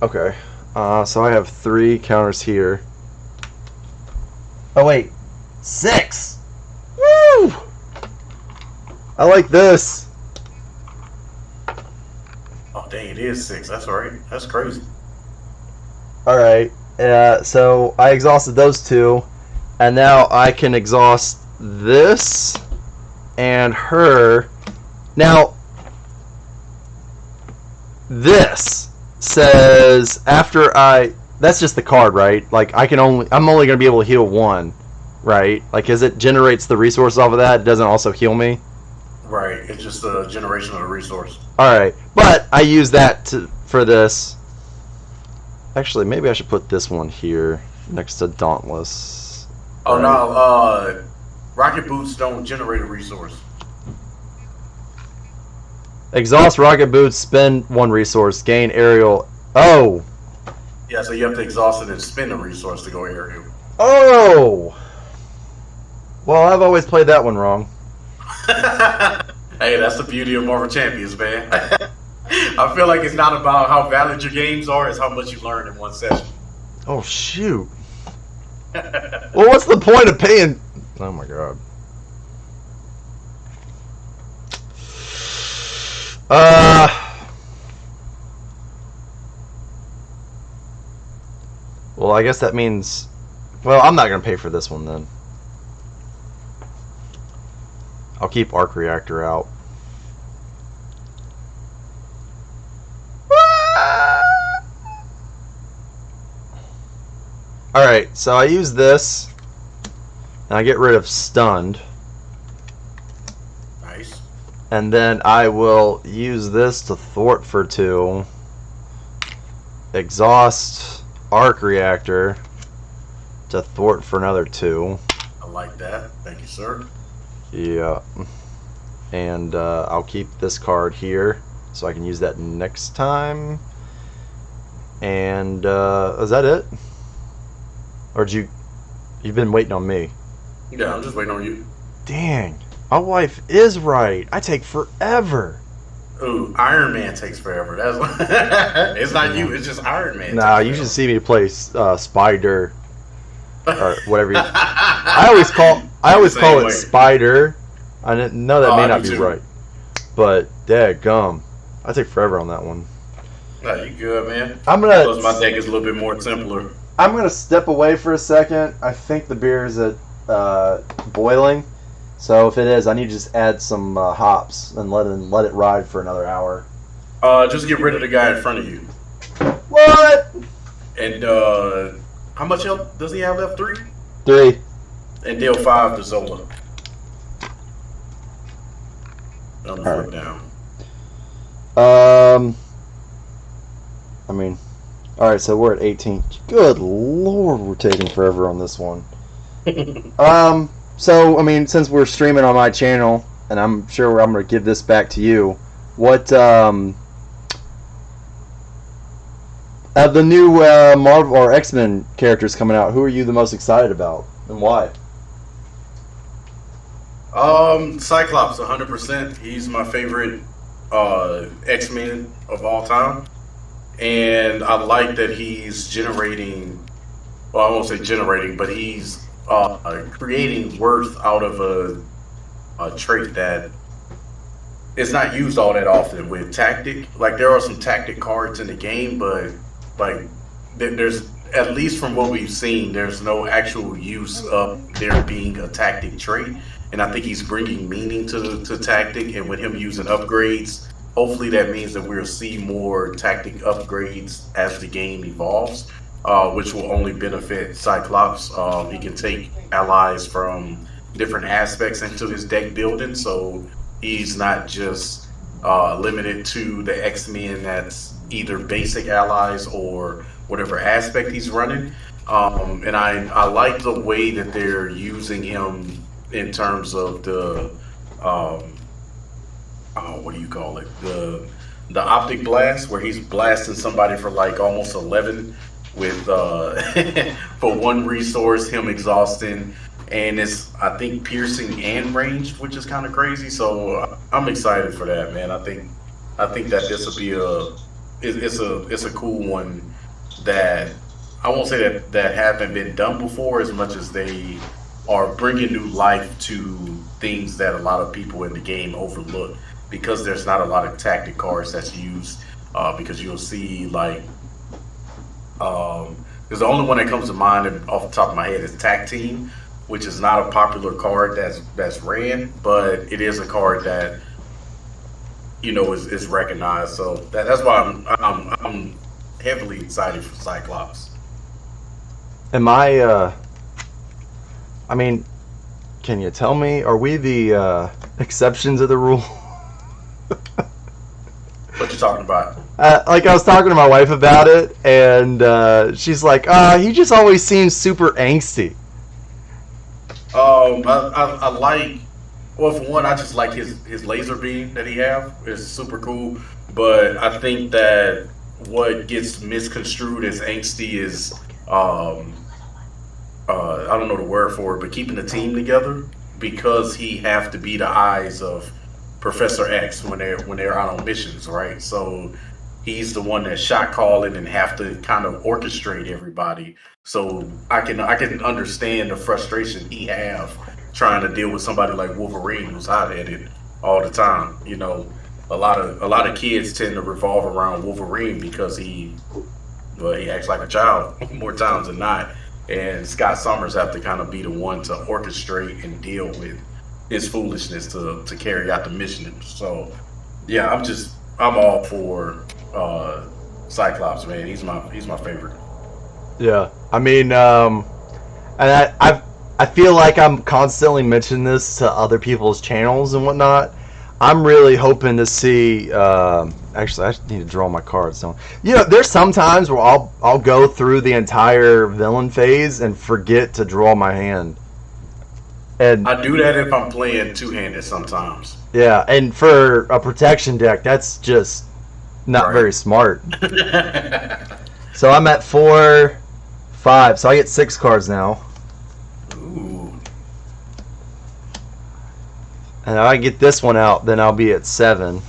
Okay, so I have 3 counters here. Oh wait, 6! Woo! I like this. Oh, dang, it is 6. That's right. That's crazy. Alright, so I exhausted those 2, and now I can exhaust this and her. Now, this says after that's just the card, right? Like I'm only gonna be able to heal 1, right? Like as it generates the resources off of that, it doesn't also heal me. Right. It's just a generation of the resource. Alright, but I use that for this. Actually, maybe I should put this one here next to Dauntless. Oh, no, rocket boots don't generate a resource. Exhaust rocket boots, spend 1 resource, gain aerial. Oh! Yeah, so you have to exhaust it and spend a resource to go aerial. Oh! Well, I've always played that one wrong. Hey, that's the beauty of Marvel Champions, man. I feel like it's not about how valid your games are, it's how much you learn in one session. Oh, shoot. Well, what's the point of paying... Oh, my God. Well, I guess that means... Well, I'm not going to pay for this one, then. I'll keep Arc Reactor out. Alright, so I use this, and I get rid of Stunned. Nice. And then I will use this to thwart for 2. Exhaust Arc Reactor to thwart for another 2. I like that. Thank you, sir. Yeah. And I'll keep this card here so I can use that next time. And is that it? Or you've been waiting on me? Yeah, I'm just waiting on you. Dang, my wife is right. I take forever. Ooh, Iron Man takes forever. That's it's not you. It's just Iron Man. Nah, you should see me play Spider or whatever. I always call it Spider. I didn't know that may not be right, but dadgum, I take forever on that one. No, you good, man. Plus my deck is a little bit more simpler. I'm gonna step away for a second. I think the beer is at boiling, so if it is, I need to just add some hops and let it ride for another hour. Just get rid of the guy in front of you. What? And how much health does he have left? 3? 3. And deal 5 to Zola. I'm gonna flip down. I mean, all right. So we're at 18. Good Lord, we're taking forever on this one. So I mean, since we're streaming on my channel, and I'm sure I'm gonna give this back to you. What of the new Marvel or X-Men characters coming out, who are you the most excited about, and why? Cyclops, 100%. He's my favorite X-Men of all time, and I like that he's generating. Well, I won't say generating, but he's creating worth out of a trait that it's not used all that often with tactic. Like there are some tactic cards in the game, but like there's at least from what we've seen, there's no actual use of there being a tactic trait. And I think he's bringing meaning to tactic. And with him using upgrades, hopefully that means that we'll see more tactic upgrades as the game evolves, which will only benefit Cyclops. He can take allies from different aspects into his deck building, so he's not just limited to the X Men that's either basic allies or whatever aspect he's running. And I like the way that they're using him in terms of the um, oh, what do you call it? The optic blast, where he's blasting somebody for like almost 11 with for one resource, him exhausting, and it's I think piercing and ranged, which is kind of crazy. So I'm excited for that, man. I think that this will be it's a cool one that I won't say that haven't been done before as much as they are bringing new life to things that a lot of people in the game overlook because there's not a lot of tactic cards that's used. Because you'll see like because the only one that comes to mind off the top of my head is Tac Team, which is not a popular card that's ran, but it is a card that is recognized. So that's why I'm heavily excited for Cyclops. Am I mean, can you tell me, are we the exceptions of the rule? What you talking about? Like I was talking to my wife about it, and she's like, he just always seems super angsty. I like. Well, for one, I just like his laser beam that he have. It's super cool. But I think that what gets misconstrued as angsty is um I don't know the word for it, but keeping the team together because he have to be the eyes of Professor X when they're out on missions, right? So he's the one that's shot calling and have to kind of orchestrate everybody. So I can understand the frustration he have trying to deal with somebody like Wolverine who's hot headed all the time. A lot of kids tend to revolve around Wolverine because he acts like a child more times than not. And Scott Summers have to kind of be the one to orchestrate and deal with his foolishness to carry out the mission. So yeah, I'm all for Cyclops, man. He's my favorite. Yeah, I mean, and I feel like I'm constantly mentioning this to other people's channels and whatnot. I'm really hoping to see. Actually, I just need to draw my cards. So, there's some times where I'll go through the entire villain phase and forget to draw my hand. And I do that if I'm playing two handed sometimes. yeah, and for a protection deck, that's just not Right. very smart. So I'm at 4, 5. So I get 6 cards now. Ooh. And if I get this one out, then I'll be at 7.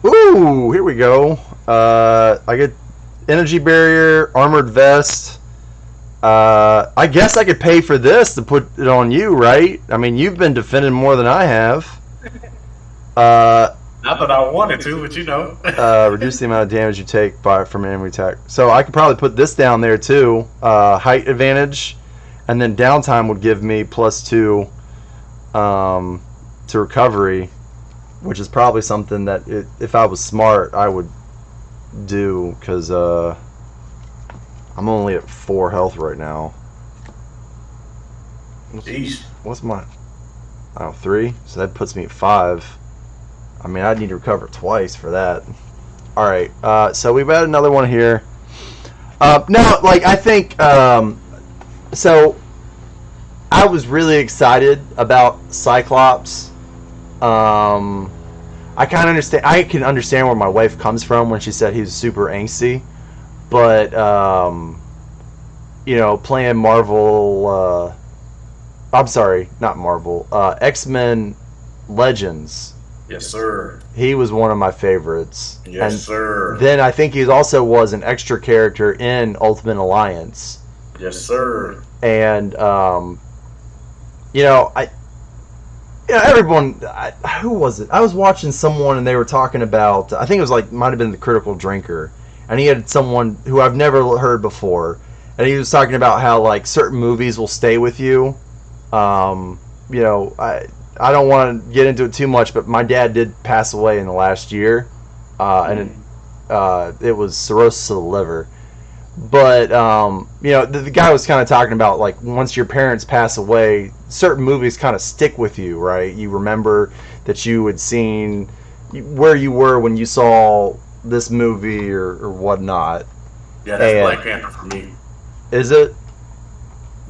Ooh, here we go. I get energy barrier, armored vest. I guess I could pay for this to put it on you, right? I mean, you've been defending more than I have. Not that I wanted to, but Reduce the amount of damage you take from an enemy attack. So I could probably put this down there too. Height advantage, and then downtime would give me +2 to recovery, which is probably something that if I was smart I would do because I'm only at 4 health right now. Jeez. What's my 3? So that puts me at 5. I mean, I'd need to recover twice for that. All right, so we've got another one here. Now, like I think, so I was really excited about Cyclops. I kind of understand. I can understand where my wife comes from when she said he was super angsty, but playing Marvel I'm sorry, not Marvel. X-Men Legends. Yes, sir. He was one of my favorites. Yes, And sir. then I think he also was an extra character in Ultimate Alliance. Yes, sir. And you know, everyone. Who was it? I was watching someone and they were talking about. I think it was like might have been the Critical Drinker, and he had someone who I've never heard before, and he was talking about how like certain movies will stay with you. You know, I don't want to get into it too much, but my dad did pass away in the last year, and it was cirrhosis of the liver. But you know, the guy was kind of talking about like once your parents pass away, certain movies kind of stick with you, right? You remember that you had seen where you were when you saw this movie or whatnot. Yeah, that's And Black Panther for me. is it?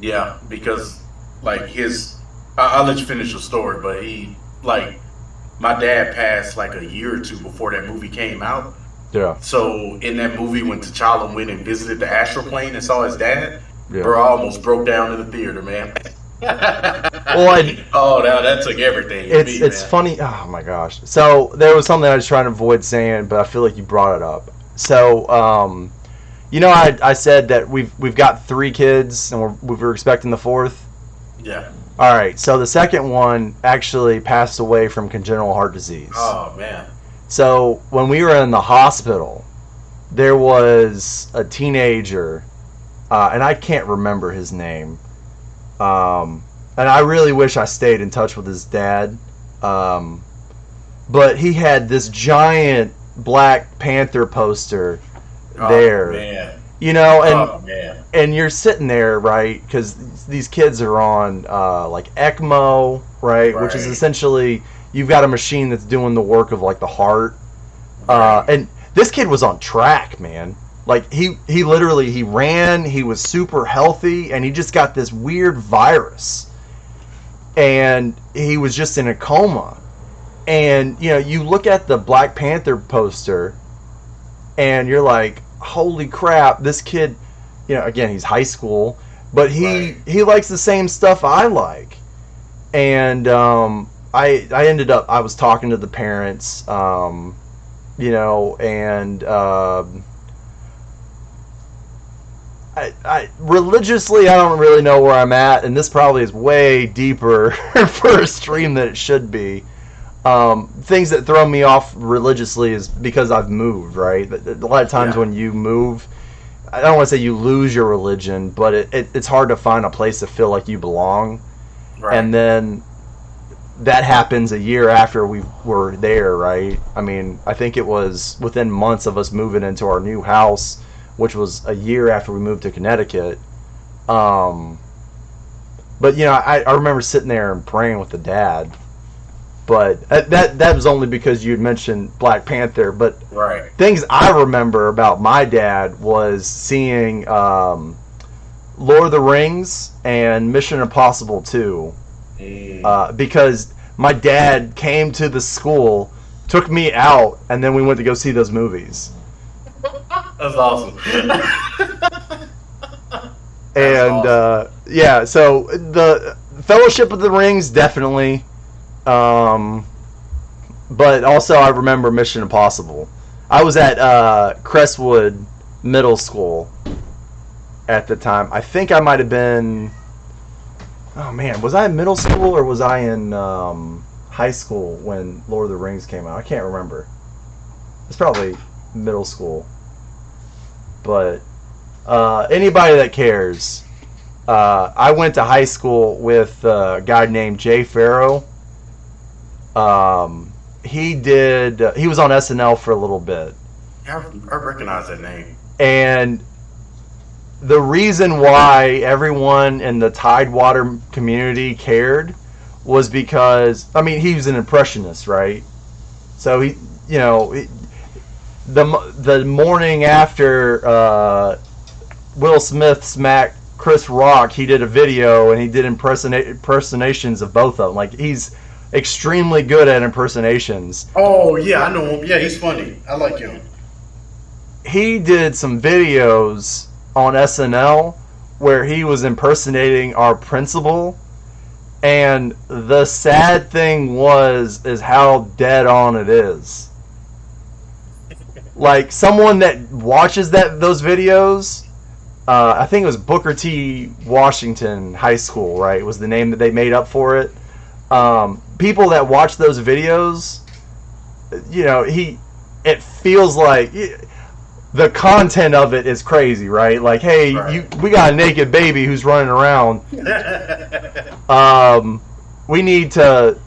Yeah, because like I'll let you finish the story, but my dad passed like a year or two before that movie came out. Yeah. So in that movie, when T'Challa went and visited the astral plane and saw his dad, Yeah. bro, I almost broke down in the theater, man. Well, that took everything. it's funny. Oh my gosh. So there was something I was trying to avoid saying, but I feel like you brought it up. So you know, I said that we've got 3 kids and we were expecting the 4th. Yeah. All right. So the second one actually passed away from congenital heart disease. Oh man. So when we were in the hospital, there was a teenager, and I can't remember his name. And I really wish I stayed in touch with his dad. But he had this giant Black Panther poster there. Oh man. You know, Oh man. and you're sitting there, right? Because these kids are on like ECMO, right? Which is Right. essentially you've got a machine that's doing the work of like the heart. Right. And this kid was on track, man. Like he literally he ran, he was super healthy, and he just got this weird virus, and he was just in a coma. And you know, you look at the Black Panther poster, and you're like, holy crap, this kid. You know, again, he's high school, but he likes the same stuff I like, and I ended up I was talking to the parents, you know, and I religiously I don't really know where I'm at, and this probably is way deeper for a stream than it should be. Things that throw me off religiously is because I've moved, right? A lot of times when you move, I don't want to say you lose your religion, but it's hard to find a place to feel like you belong. Right. And then that happens a year after we were there, right? I mean, I think it was within months of us moving into our new house, which was a year after we moved to Connecticut. But, you know, I remember sitting there and praying with the dad. But that was only because you had mentioned Black Panther. But Right. things I remember about my dad was seeing Lord of the Rings and Mission Impossible 2. Because my dad came to the school, took me out, and then we went to go see those movies. That's awesome. And awesome. yeah, so the Fellowship of the Rings definitely, but also I remember Mission Impossible. I was at Crestwood Middle School at the time. I think I might have been. Oh man, was I in middle school or was I in high school when Lord of the Rings came out? I can't remember. It's probably middle school. But anybody that cares, I went to high school with a guy named Jay Farrow. He was on SNL for a little bit. I recognize that name. And the reason why everyone in the Tidewater community cared was because, I mean, he was an impressionist, right? So he, you know, the morning after Will Smith smacked Chris Rock, he did a video and he did impersonations of both of them. Like, he's extremely good at impersonations. Oh yeah, I know him. Yeah, he's funny. I like him. He did some videos on SNL where he was impersonating our principal, And the sad thing is how dead on it is. Like someone that watches those videos, I think it was Booker T. Washington High School, right? Was the name that they made up for it. People that watch those videos, it feels like the content of it is crazy, right? Like, hey, Right. we got a naked baby who's running around. We need to,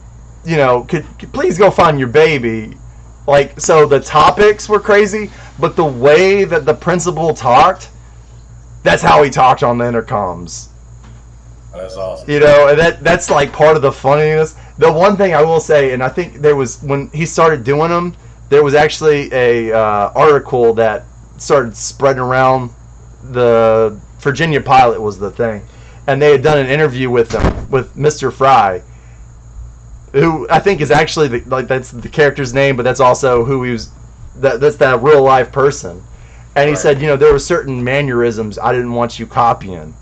could please go find your baby. Like, so the topics were crazy, but the way that the principal talked, that's how he talked on the intercoms. That's awesome. And that's like part of the funniness. The one thing I will say, and I think there was, when he started doing them, there was actually a article that started spreading around. The Virginia Pilot was the thing, and they had done an interview with him, with Mr. Fry, who I think is actually that's the character's name, but that's also who he was. That's that real life person. And he said, there were certain mannerisms I didn't want you copying,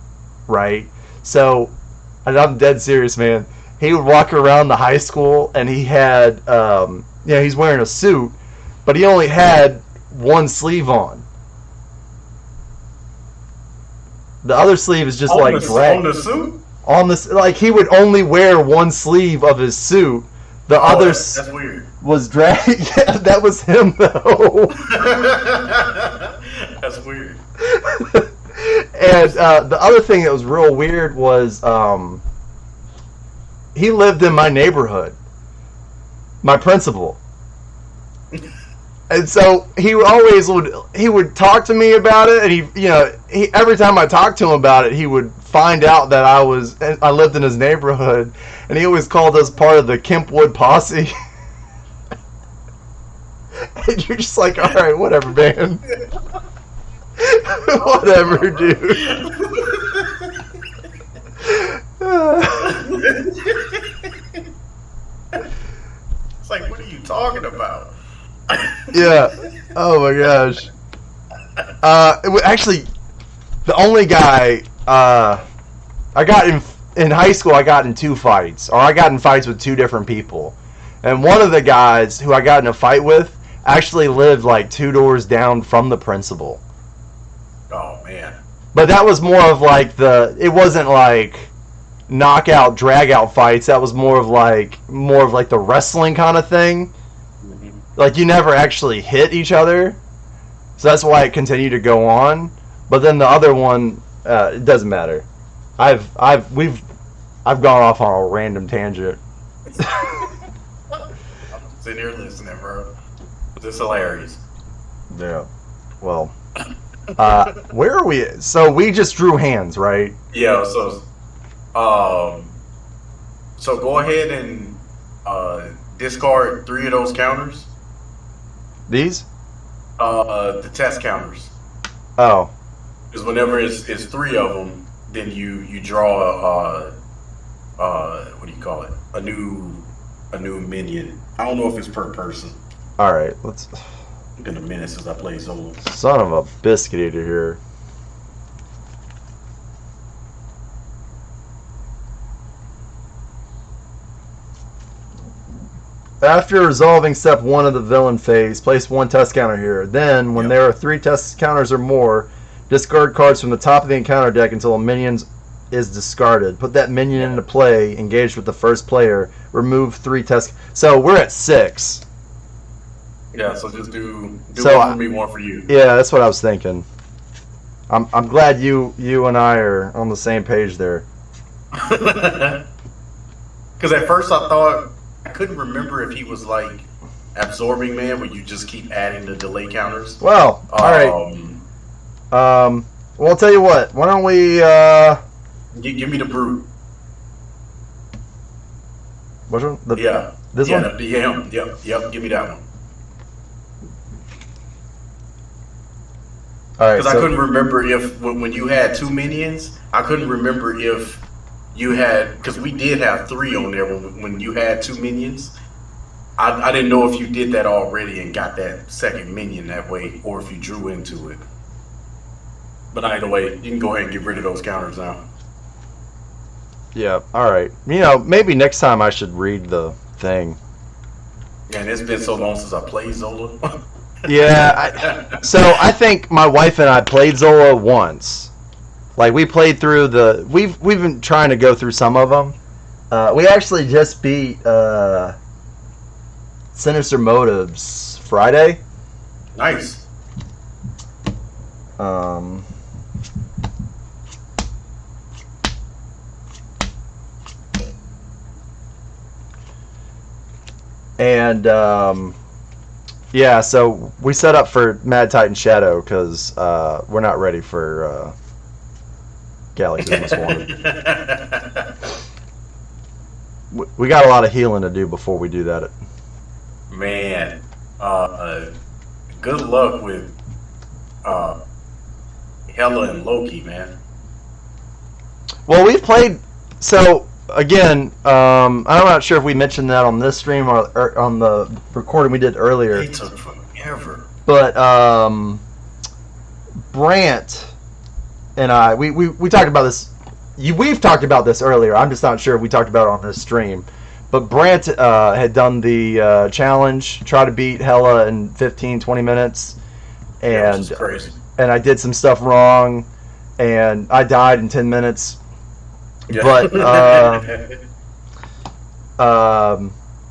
right? So, and I'm dead serious, man. He would walk around the high school, and he had, he's wearing a suit, but he only had one sleeve on. The other sleeve is just like gray. On the suit? On this, like he would only wear one sleeve of his suit. The other that's weird. Was drag. Yeah, that was him though. That's weird. And the other thing that was real weird was he lived in my neighborhood. My principal. And so he would talk to me about it, and he every time I talked to him about it, he would find out that I lived in his neighborhood, and he always called us part of the Kempwood posse. And you're just like, all right, whatever, man. Whatever, dude. It's like, what are you talking about? Yeah. Oh my gosh. Actually, the only guy I got in high school, I got in two fights, or I got in fights with two different people, and one of the guys who I got in a fight with actually lived like 2 doors down from the principal. Oh man. But that was more of like it wasn't like knockout, drag out fights. That was more of like the wrestling kind of thing. Like you never actually hit each other, so that's why it continued to go on. But then the other one, it doesn't matter. I've gone off on a random tangent. I'm sitting here listening, bro. This is hilarious. Yeah. Well, where are we? So we just drew hands, right? Yeah. So go ahead and discard 3 of those counters. These? The test counters. Oh. Because whenever it's 3 of them, then you draw what do you call it? A new minion. I don't know if it's per person. All right. Let's. It's been a minute since I played Zola. Son of a biscuit eater here. After resolving step 1 of the villain phase, place 1 test counter here. Then, when there are 3 test counters or more, discard cards from the top of the encounter deck until a minion is discarded. Put that minion into play, engaged with the first player. Remove 3 test. So we're at 6. Yeah, so just do one for me, one for you. Yeah, that's what I was thinking. I'm glad you and I are on the same page there. Because at first I thought, I couldn't remember if he was like absorbing man, where you just keep adding the delay counters. Well, all right. Well, I'll tell you what. Why don't we? Give me the brute. Which one? This one. The DM. Yep. Give me that one. All right. Because I couldn't remember if when you had 2 minions, I couldn't remember if you had, because we did have 3 on there when you had 2 minions. I didn't know if you did that already and got that second minion that way, or if you drew into it. But either way, you can go ahead and get rid of those counters now. Yeah. All right. You know, maybe next time I should read the thing. And it's been so long since I played Zola. Yeah. So I think my wife and I played Zola once. Like we played through the. We've been trying to go through some of them. We actually just beat Sinister Motives Friday. Nice. Um, and yeah, so we set up for Mad Titan Shadow because we're not ready for Galaxy Most Wanted. We got a lot of healing to do before we do that. Man, good luck with uh, Hela and Loki, man. Well, we've played. So again, I'm not sure if we mentioned that on this stream or on the recording we did earlier. It took forever. But Brant and I, we talked about this. We've talked about this earlier. I'm just not sure if we talked about it on this stream. But Brant had done the challenge, try to beat Hela in 15, 20 minutes. And crazy. And I did some stuff wrong. And I died in 10 minutes. Yeah. But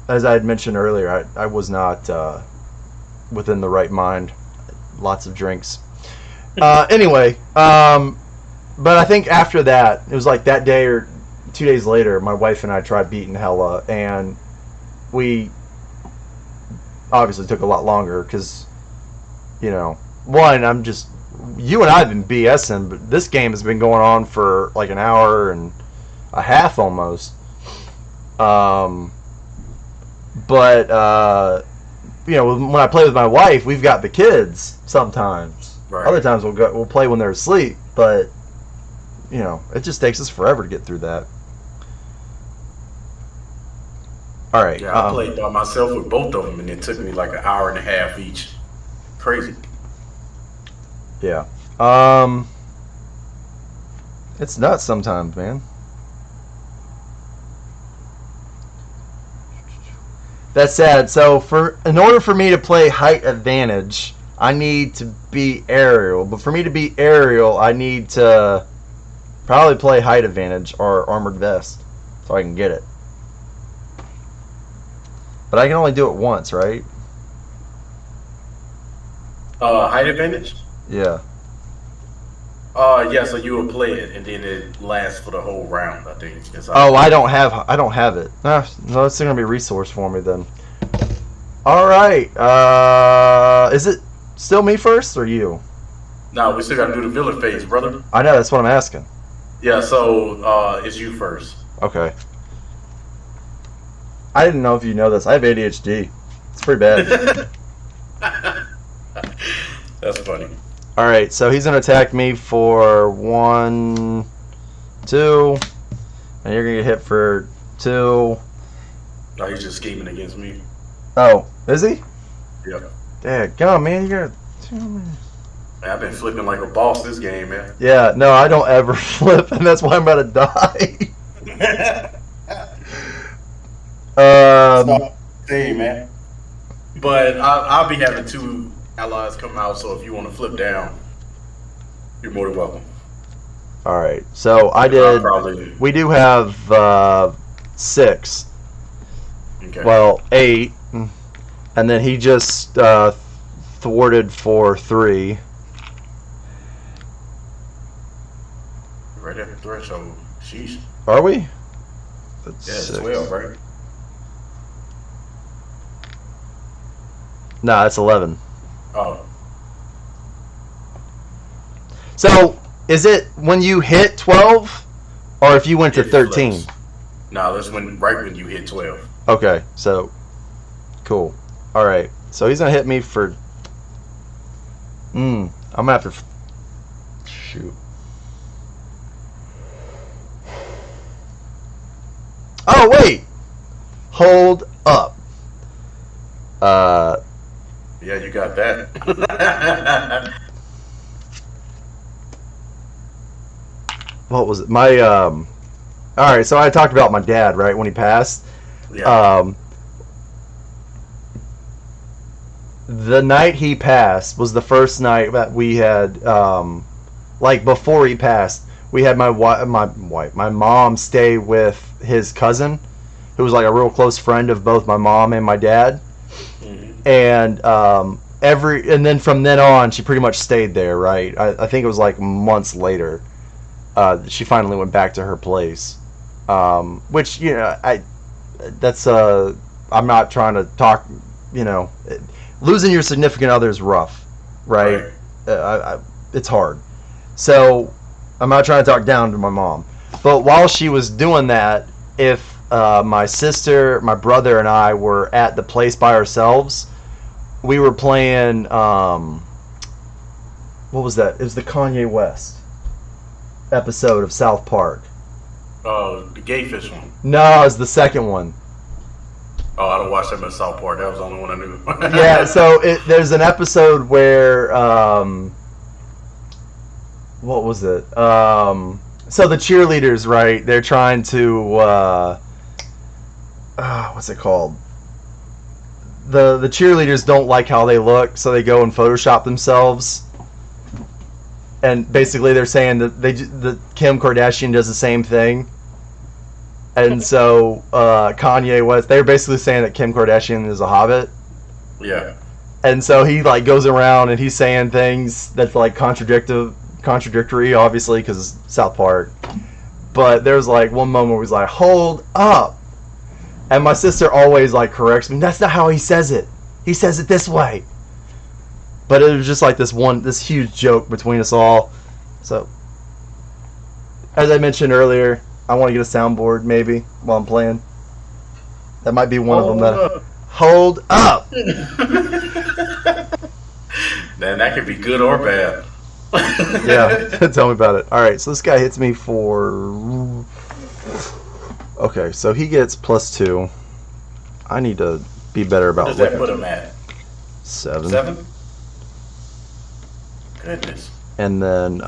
as I had mentioned earlier, I was not within the right mind. Lots of drinks. Anyway, but I think after that, it was like that day or 2 days later, my wife and I tried beating Hela, and we obviously took a lot longer because, you know, one, you and I have been BSing, but this game has been going on for like an hour and a half almost. But you know, when I play with my wife, we've got the kids sometimes. Right. Other times we'll play when they're asleep, but you know, it just takes us forever to get through that. All right. Yeah, I played by myself with both of them, and it took me like an hour and a half each. Crazy. Yeah. It's nuts sometimes, man. That's sad. So in order for me to play height advantage, I need to be aerial. But for me to be aerial, I need to probably play height advantage or armored vest so I can get it. But I can only do it once, right? Height advantage? Yeah. Yeah. So you will play it, and then it lasts for the whole round. I think. I don't have it. No, it's gonna be a resource for me then. All right. Is it still me first or you? No, we still got to do the villain phase, brother. I know, that's what I'm asking. Yeah. So it's you first. Okay. I didn't know if you know this. I have ADHD. It's pretty bad. That's funny. All right, so he's gonna attack me for 1, 2, and you're gonna get hit for 2. No, he's just scheming against me. Oh, is he? Yeah. Dad, go man, you gotta. Man, I've been flipping like a boss this game, man. Yeah, no, I don't ever flip, and that's why I'm about to die. Hey, man. But I'll be having 2 allies come out, so if you want to flip down, you're more than welcome. All right, so we do have 6. Okay. Well, 8, and then he just thwarted for 3. Right at the threshold. Sheesh. Are we? That's 12, right? No, that's 11. Oh. So, is it when you hit 12, or if you went to 13? No, that's right when you hit 12. Okay, so, cool. All right, so he's gonna hit me for. I'm gonna have to. Shoot. Oh wait, hold up. Yeah, you got that. What was it? My All right, so I talked about my dad, right, when he passed. Yeah. The night he passed was the first night that we had, like before he passed, we had my mom stay with his cousin, who was like a real close friend of both my mom and my dad. Mm-hmm. And and then from then on, she pretty much stayed there, right? I think it was like months later, she finally went back to her place. Which I'm not trying to talk, losing your significant other is rough, right? It's hard. So I'm not trying to talk down to my mom, but while she was doing that, if my sister, my brother, and I were at the place by ourselves, we were playing. What was that? It was the Kanye West episode of South Park. Oh, the gay fish one. No, it was the second one. Oh, I don't watch that in South Park. That was the only one I knew. Yeah, so there's an episode where what was it? So the cheerleaders, right? They're trying to what's it called? The cheerleaders don't like how they look, so they go and Photoshop themselves. And basically, they're saying that Kim Kardashian does the same thing. And so Kanye West, they're basically saying that Kim Kardashian is a hobbit. Yeah. And so he like goes around and he's saying things that's like contradictory, obviously, because it's South Park. But there's like one moment where he's like, "Hold up," and my sister always like corrects me. That's not how he says it. He says it this way. But it was just like this huge joke between us all. So, as I mentioned earlier, I want to get a soundboard maybe while I'm playing. That might be one of them. Hold up. Then that could be good or bad. Yeah, tell me about it. All right, so this guy hits me for. Okay, so he gets +2. I need to be better about. What does that put him at? 7. 7. Goodness. And then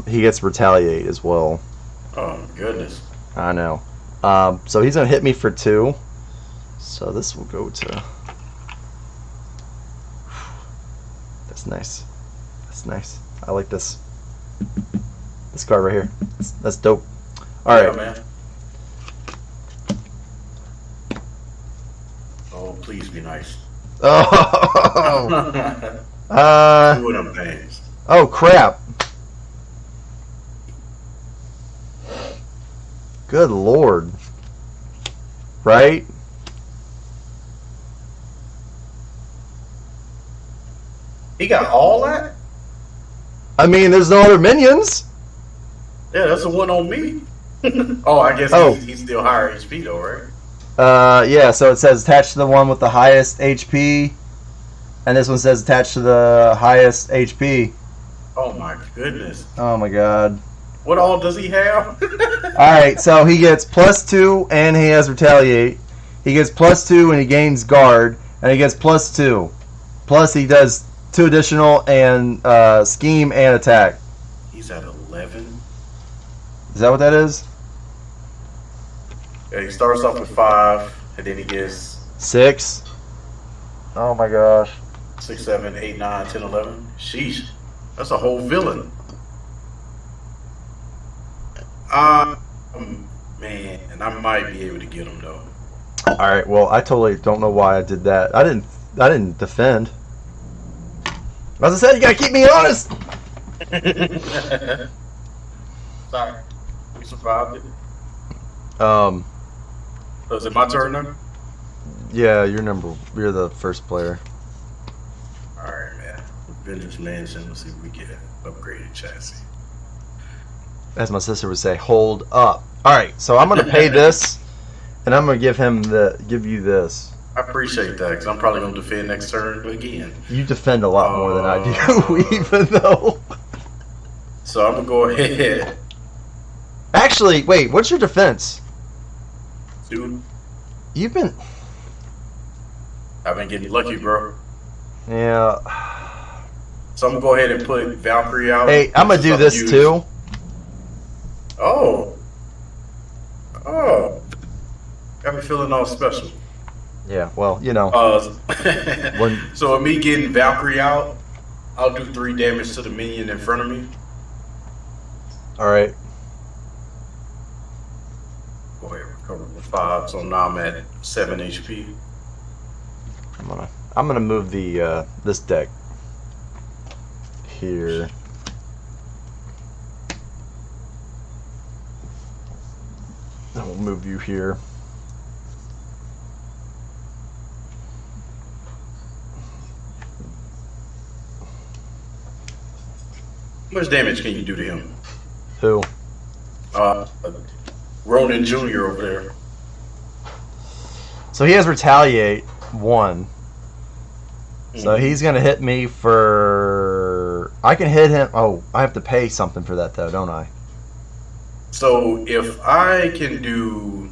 he gets retaliate as well. Oh goodness. I know. So he's gonna hit me for 2. So this will go to. That's nice. That's nice. I like this. This card right here. That's dope. All right. Man. Oh, please be nice. Oh. Two of them things. Oh crap. Good lord. Right? He got all that? I mean, there's no other minions. Yeah, that's the one on me. Oh, I guess he's still higher HP though, right? Yeah, so it says attached to the one with the highest HP, and this one says attached to the highest HP. Oh my goodness. Oh my god. What all does he have? Alright, so he gets +2 and he has retaliate. He gets +2 and he gains guard, and he gets +2. Plus he does 2 additional and scheme and attack. He's at 11. Is that what that is? Yeah, he starts off with 5, and then he gets 6. Oh my gosh. 6, 7, 8, 9, 10, 11. Sheesh. That's a whole villain. Man, I might be able to get him though. Alright, well I totally don't know why I did that. I didn't defend. As I said, you gotta keep me honest. Sorry. We survived it. So is it my turn now? Yeah, you're the first player. Alright, man. Avengers Mansion. Let's see if we get an upgraded chassis. As my sister would say, hold up. Alright, so I'm gonna pay this, and I'm gonna give you this. I appreciate that, because I'm probably gonna defend next turn again. You defend a lot more than I do, even though. So I'm gonna go ahead. Actually, wait, what's your defense? Dude, You've been. I've been getting lucky, bro. Yeah. So I'm gonna go ahead and put Valkyrie out. Hey, I'm gonna do this too. Oh. be feeling all special. Yeah, well, you know, Uh, when so with me getting Valkyrie out, I'll do 3 damage to the minion in front of me. all right, Go ahead, recover with 5. So now I'm at 7 HP. I'm gonna move the this deck here. I will move you here. How much damage can you do to him? Who? Uh, Ronan Jr. over there. So he has retaliate 1. So Mhm. he's gonna hit me for. I can hit him. Oh, I have to pay something for that though, don't I? So if I can do,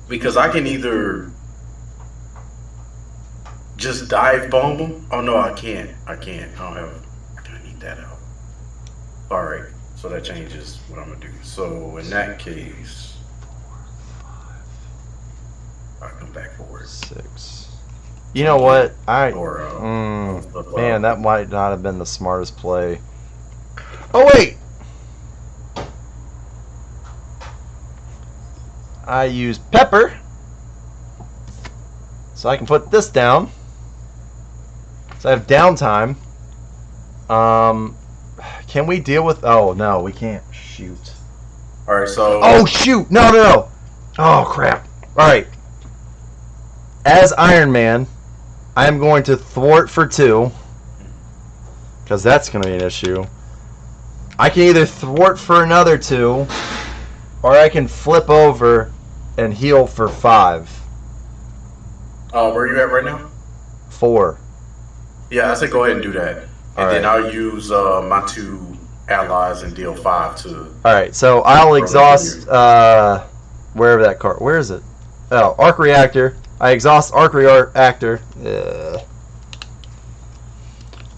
because I can either just dive bomb him. Oh no, I can't. I can't. I don't have. I need that out. All right. So that changes what I'm gonna do. So in that case, I'll come back for it. 6. You know what? Or Man, that might not have been the smartest play. Oh wait! I use pepper, so I can put this down. So I have downtime. Can we deal with? Oh no, we can't. Shoot. All right. So. Oh shoot! No, no, no! Oh crap! All right. As Iron Man, I am going to thwart for 2, because that's going to be an issue. I can either thwart for another 2, or I can flip over and heal for 5. Where are you at right now? 4. Yeah, I say go ahead and do that, and then I'll use my 2 allies and deal 5 to. All right, so I'll exhaust wherever that card. Where is it? Oh, arc reactor. I exhaust arc reactor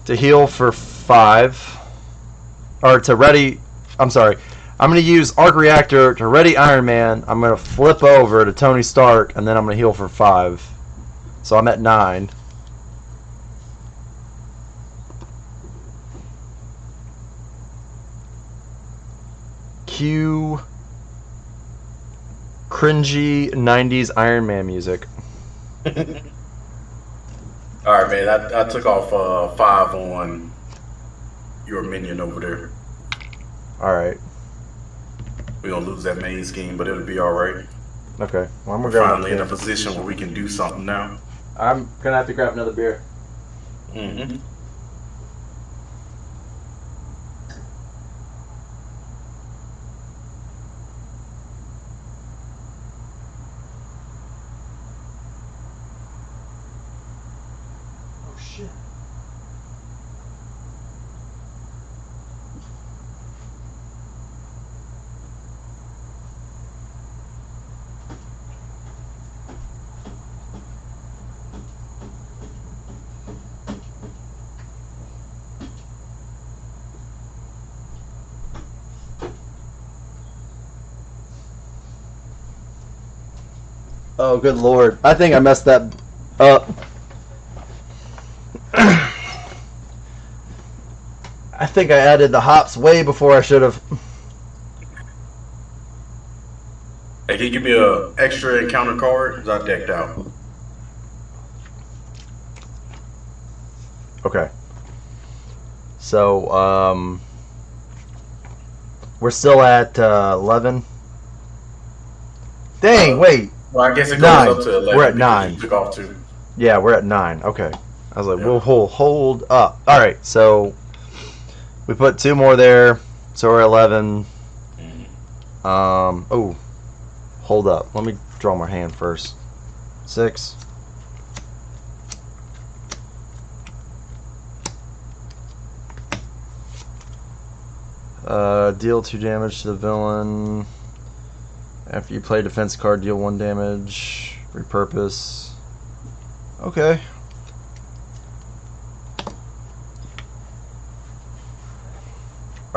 to heal for 5, or to ready. I'm sorry. I'm going to use arc reactor to ready Iron Man. I'm going to flip over to Tony Stark, and then I'm going to heal for 5. So I'm at 9. Cue cringy 90s Iron Man music. All right, man. I took off 5 on your minion over there. All right. We're gonna lose that main scheme, but it'll be all right. Okay. Well, I'm We're gonna finally in a position where we can do something now. I'm gonna have to grab another beer. Mm-hmm. Oh shit. Oh, good lord. I think I messed that up. I think I added the hops way before I should have. Hey, can you give me a extra encounter card? Cause I decked out. Okay. So, we're still at 11. Dang, wait. Well, I guess it goes 9. up to 11. We're at because 9. You took off 2. Yeah, we're at 9. Okay. I was like, Yeah. we'll hold up. All right, so we put 2 more there, so we're at 11. Oh, hold up. Let me draw my hand first. 6. Deal 2 damage to the villain. After you play a defense card, deal 1 damage. Repurpose. Okay.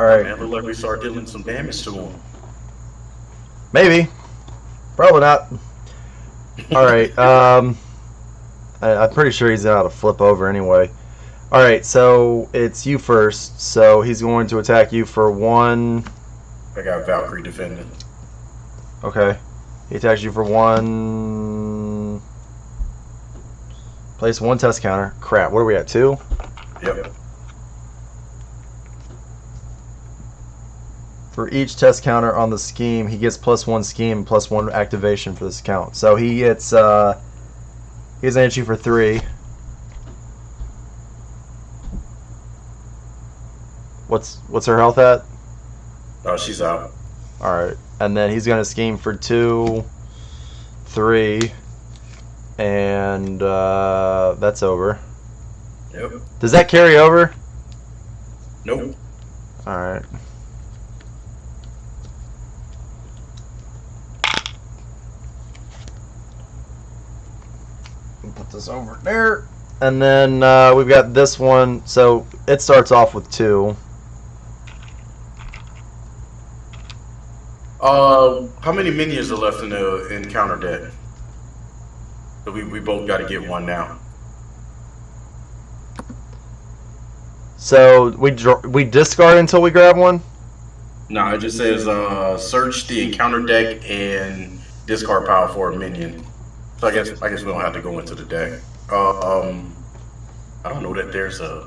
All Oh, right. man, look like we start dealing some damage to him. Maybe. Probably not. All right. I'm pretty sure he's out to flip over anyway. All right. So it's you first. So he's going to attack you for 1. I got Valkyrie defending. Okay. He attacks you for 1. Place 1 test counter. Crap. What are we at? 2? Yep. For each test counter on the scheme, he gets +1 scheme, +1 activation for this count. So he gets he's gonna hit you for 3. What's her health at? Oh, she's out. All right, and then he's gonna scheme for 2, 3, and that's over. Yep. Does that carry over? Nope. All right. Put this over there, and then we've got this one. So it starts off with 2. How many minions are left in the encounter deck? So we both got to get one now. So we discard until we grab one. No, it just says search the encounter deck and discard power for a minion. So I guess we don't have to go into the deck. I don't know that there's a.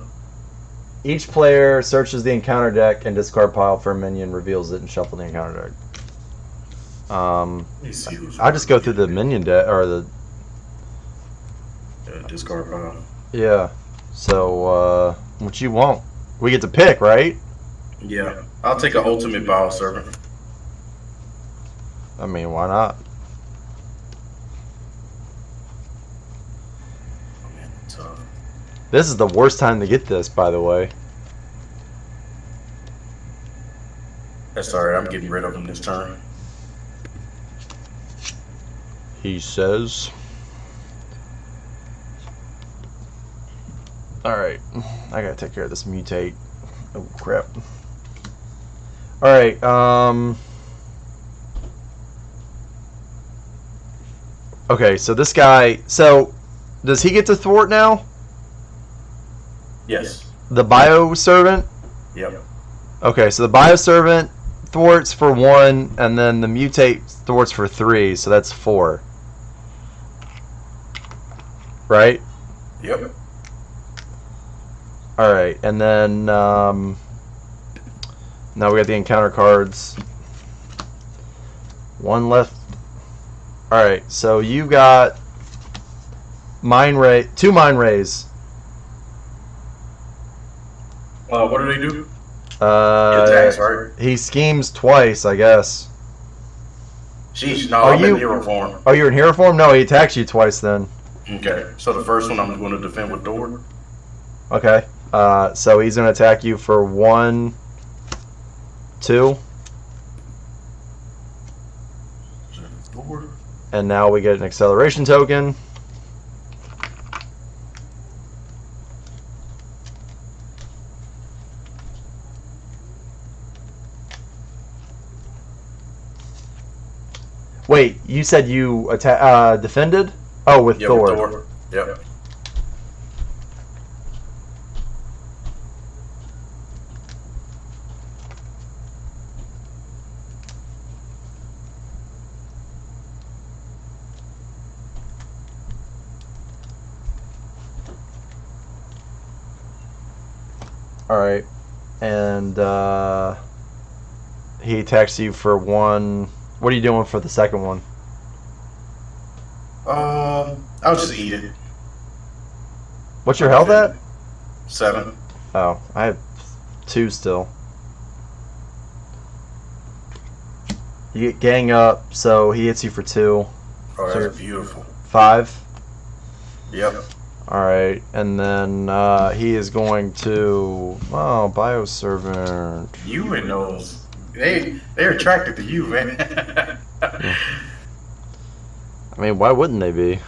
Each player searches the encounter deck and discard pile for a minion, reveals it, and shuffle the encounter deck. Let me see who's. I just go through the minion deck or the discard pile. Yeah. So what you want? We get to pick, right? Yeah, I'll take an ultimate Bile Servant. I mean, why not? Oh, man, tough. This is the worst time to get this, by the way. That's alright, I'm getting rid of him this turn. He says. Alright, I gotta take care of this mutate. Oh, crap. Alright, okay, so this guy, so does he get to thwart now? Yes. The bio servant? Yep. Okay, so the bio servant thwarts for 1, and then the mutate thwarts for 3, so that's 4. Right? Yep. Alright, and then now we got the encounter cards. 1 left. Alright, so you got 2 mind rays. What do they do? Attacks, right? He schemes twice, I guess. Sheesh, no, I'm in hero form. Oh, you're in hero form? No, he attacks you twice then. Okay, so the first one I'm going to defend with Dord. Okay. So he's going to attack you for 1, 2. Dord. And now we get an acceleration token. Wait, you said you defended? Oh, with Yep, Thor. with Thor. Yep. Alright. And he attacks you for 1. What are you doing for the second one? I'll just eat it. What's your health at? 7. Oh, I have 2 still. You get gang up, so he hits you for 2. Oh, So that's beautiful. 5. Yep. Alright, and then he is going to... Oh, Bioservant. You and those. They're attracted to you, man. I mean, why wouldn't they be?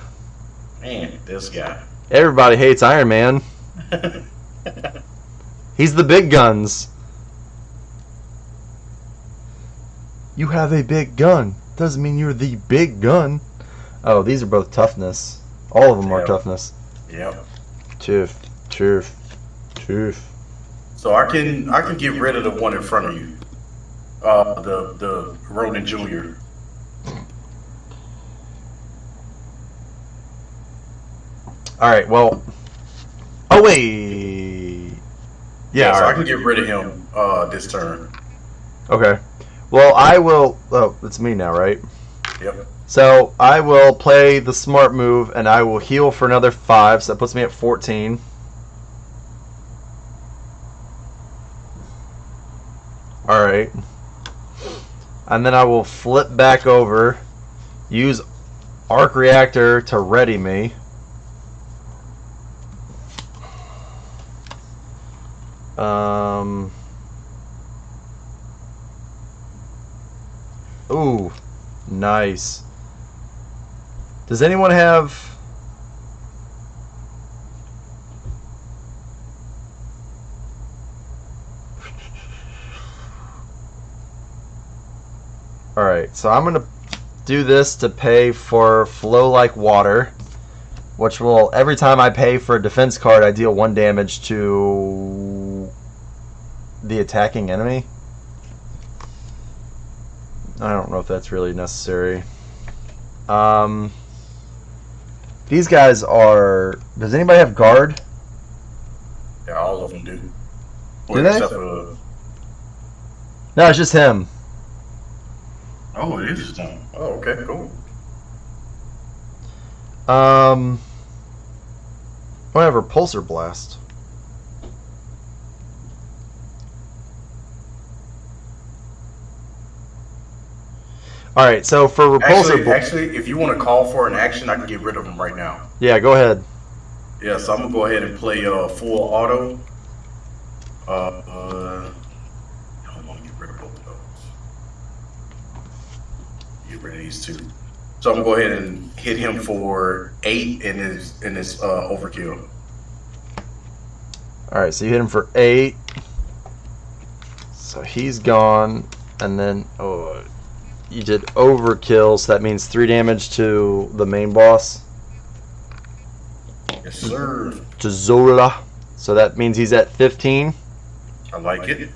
Man, this guy. Everybody hates Iron Man. He's the big guns. You have a big gun. Doesn't mean you're the big gun. Oh, these are both toughness. All of them are toughness. Yep. Toof. So I can get rid of the one in front of you. The Ronan Jr. Alright, well. Oh, wait. Yeah, so right. I can get rid of him this turn. Okay. Well, I will. Oh, it's me now, right? Yep. So I will play the smart move, and I will heal for another 5. So that puts me at 14. All right. And then I will flip back over, use arc reactor to ready me. Ooh, nice. Does anyone have... Alright, so I'm going to do this to pay for Flow Like Water, which will, every time I pay for a defense card, I deal 1 damage to the attacking enemy. I don't know if that's really necessary. These guys are... Does anybody have guard? Yeah, all of them do. Do they? Except for... No, it's just him. Oh, it is him. Oh, okay, cool. Whatever, Pulsar Blast. Alright, so for Repulsor... Actually, if you want to call for an action, I can get rid of him right now. Yeah, go ahead. Yeah, so I'm going to go ahead and play full auto. I want to get rid of both of those. Get rid of these 2. So I'm going to go ahead and hit him for 8 in his overkill. Alright, so you hit him for 8. So he's gone. And then... Oh, you did overkill, so that means 3 damage to the main boss. Yes, sir. To Zola. So that means he's at 15. I like it.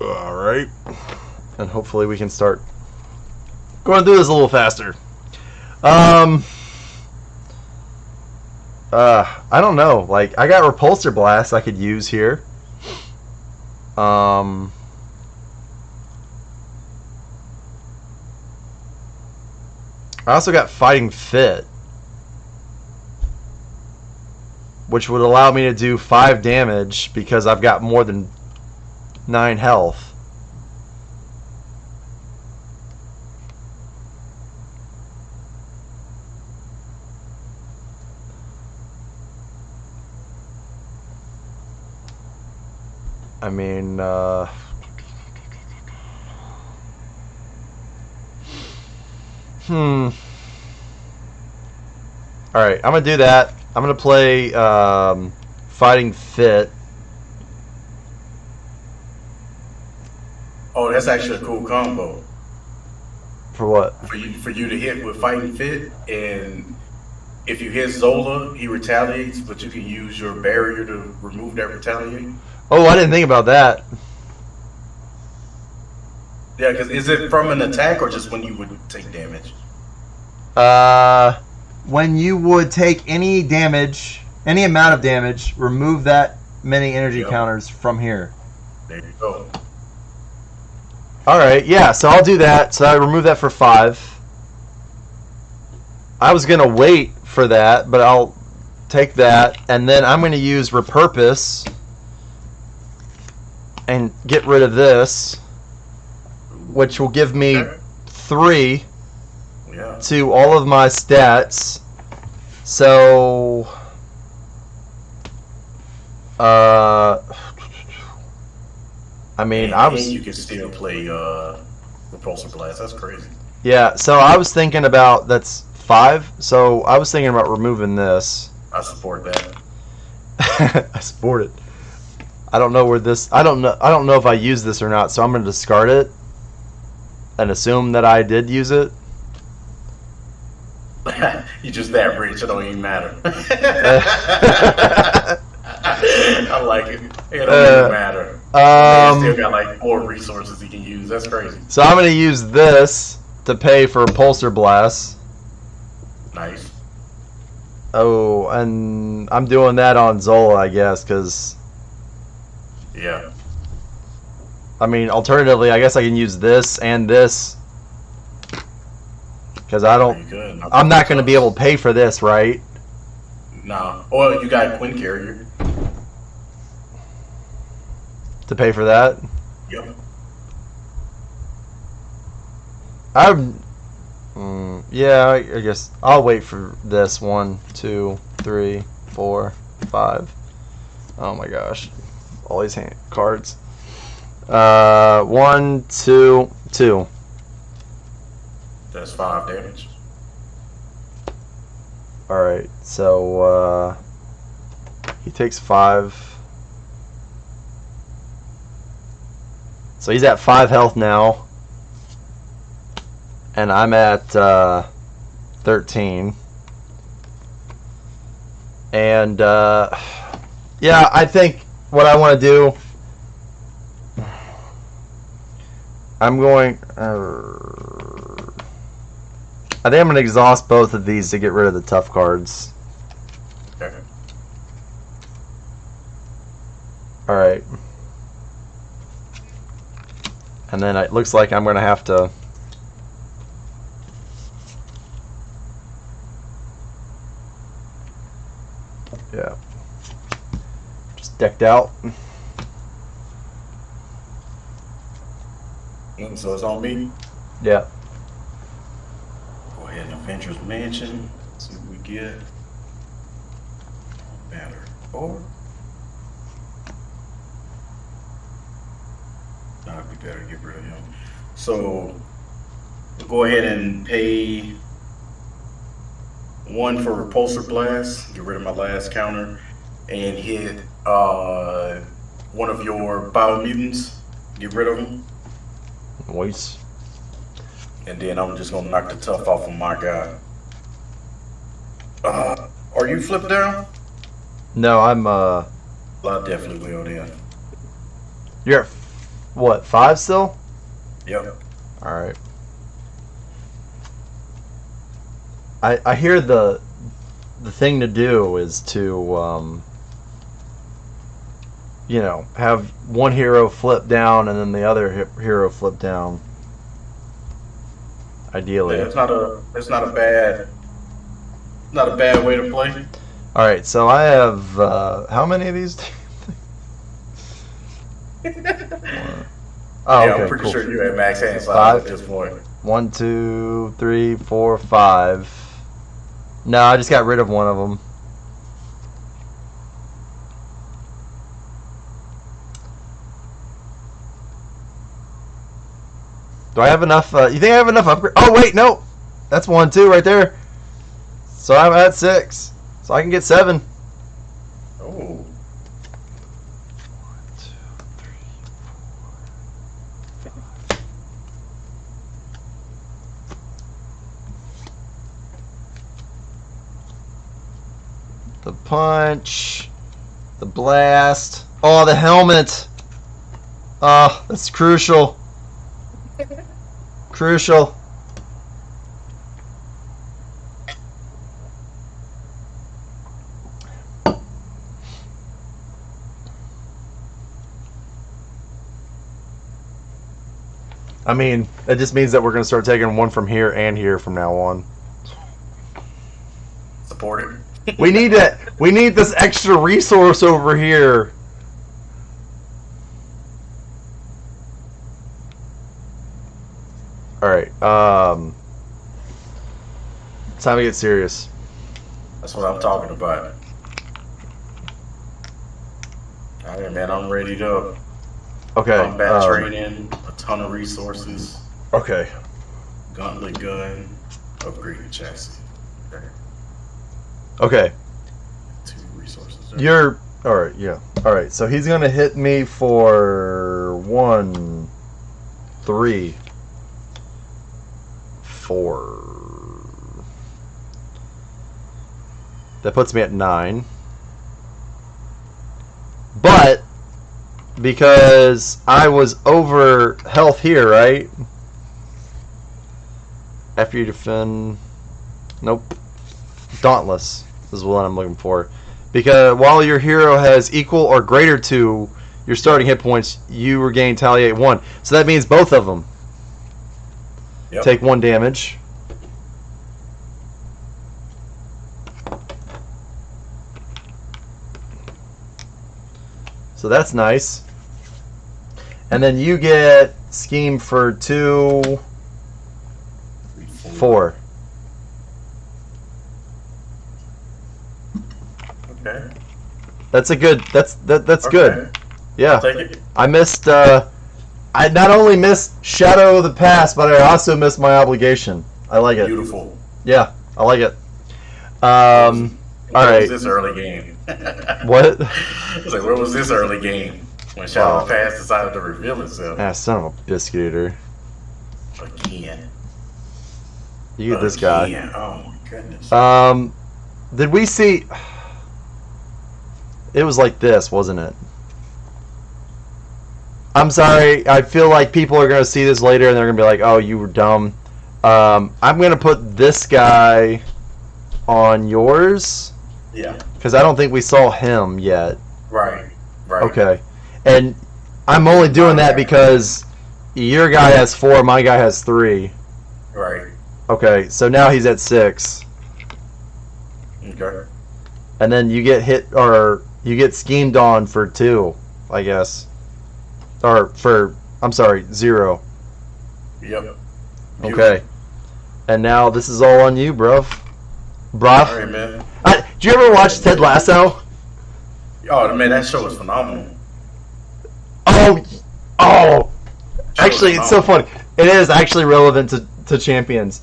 Alright. And hopefully we can start going through this a little faster. I don't know. Like, I got Repulsor Blast I could use here. I also got Fighting Fit, which would allow me to do 5 damage because I've got more than 9 health. I mean, Alright, I'm going to do that. I'm going to play Fighting Fit. Oh, that's actually a cool combo. For what? For you to hit with Fighting Fit, and if you hit Zola, he retaliates, but you can use your barrier to remove that retaliate. Oh, I didn't think about that. Yeah, because is it from an attack or just when you would take damage? When you would take any damage, any amount of damage, remove that many energy counters from here. There you go. Alright, yeah, so I'll do that. So I remove that for 5. I was going to wait for that, but I'll take that. And then I'm going to use Repurpose and get rid of this, which will give me 3 to all of my stats. So, I mean, you can still play Repulsor Blast. That's crazy. Yeah, so I was thinking about, that's 5. So I was thinking about removing this. I support that. I support it. I don't know where this. I don't know if I use this or not. So I'm going to discard it. and assume that I did use it. You just that rich, it don't even matter. I like it. It don't even matter. Man still got like 4 resources he can use. That's crazy. So I'm going to use this to pay for Pulsar Blast. Nice. Oh, and I'm doing that on Zola, I guess, because... Yeah. I mean, alternatively, I guess I can use this and this. Because I don't... I'm not going to be able to pay for this, right? No. Well, you got a Quinn Carrier. To pay for that? Yep. Yeah, I guess I'll wait for this. 1, 2, 3, 4, 5. Oh my gosh. All these cards. 1, 2, 2. That's 5 damage. Alright, so he takes 5. So he's at 5 health now. And I'm at 13. And yeah, I think what I want to do, I'm going... I think I'm going to exhaust both of these to get rid of the tough cards. Okay. Alright. And then it looks like I'm going to have to... Yeah. Just decked out. So it's on me? Yeah. Go ahead and Adventurers Mansion. See what we get. Banner 4. I'd be better to get rid of him. So go ahead and pay 1 for Repulsor Blast. Get rid of my last counter. And hit one of your Biomutants. Get rid of them. Nice. And then I'm just gonna knock the tough off of my guy. Are you flipped down? No, I'm Well, I definitely will then. You're at what, 5 still? Yep. Alright. I hear the thing to do is to you know, have one hero flip down and then the other hero flip down. Ideally. Yeah, it's not a bad way to play. All right, so I have how many of these? Oh, Yeah, okay, I'm pretty cool. sure you're at max hand size 5. at this point. 1, 2, 3, 4, 5. No, I just got rid of one of them. Do I have enough? You think I have enough upgrade? Oh wait, no, that's 1, 2 right there. So I'm at 6, so I can get 7. Oh. 1, 2, 3, 4, 5. The punch, the blast. Oh, the helmet. Oh, that's crucial. Crucial. I mean, it just means that we're going to start taking one from here and here from now on. Support it. We need it. We need this extra resource over here. All right. It's time to get serious. That's what I'm talking about. All right, man. I'm ready to Okay. combat training, a ton of resources, Okay. gauntlet gun, upgraded chassis. Okay. Okay. 2 resources. There. You're all right. Yeah. All right. So he's gonna hit me for 1, 3. 4. That puts me at 9. But because I was over health here, right? After you defend... Nope. Dauntless is what I'm looking for. Because while your hero has equal or greater to your starting hit points, you regain Retaliate 1. So that means both of them take 1 damage. So that's nice. And then you get Scheme for 2, 4. Okay. That's a good. That's Okay. good. Yeah. I'll take it. I missed. I not only missed Shadow of the Past, but I also missed my obligation. I like it. Beautiful. Yeah, I like it. All right. This early game. What? I was like, where was this early game when Shadow of the Past decided to reveal itself Ah, son of a biscuit eater. again? You get this guy. Oh my goodness. Did we see? It was like this, wasn't it? I'm sorry. I feel like people are going to see this later and they're going to be like, "Oh, you were dumb." I'm going to put this guy on yours. Yeah. Because I don't think we saw him yet. Right. Right. Okay. And I'm only doing that because your guy has 4, my guy has 3. Right. Okay, so now he's at 6. Okay. And then you get hit, or you get schemed on for 2, I guess. Or for, I'm sorry, 0. Yep. Okay. And now this is all on you, bruv. All right, man. Did you ever watch Ted Lasso? Oh man, that show was phenomenal. Oh! Actually, it's so funny. It is actually relevant to Champions.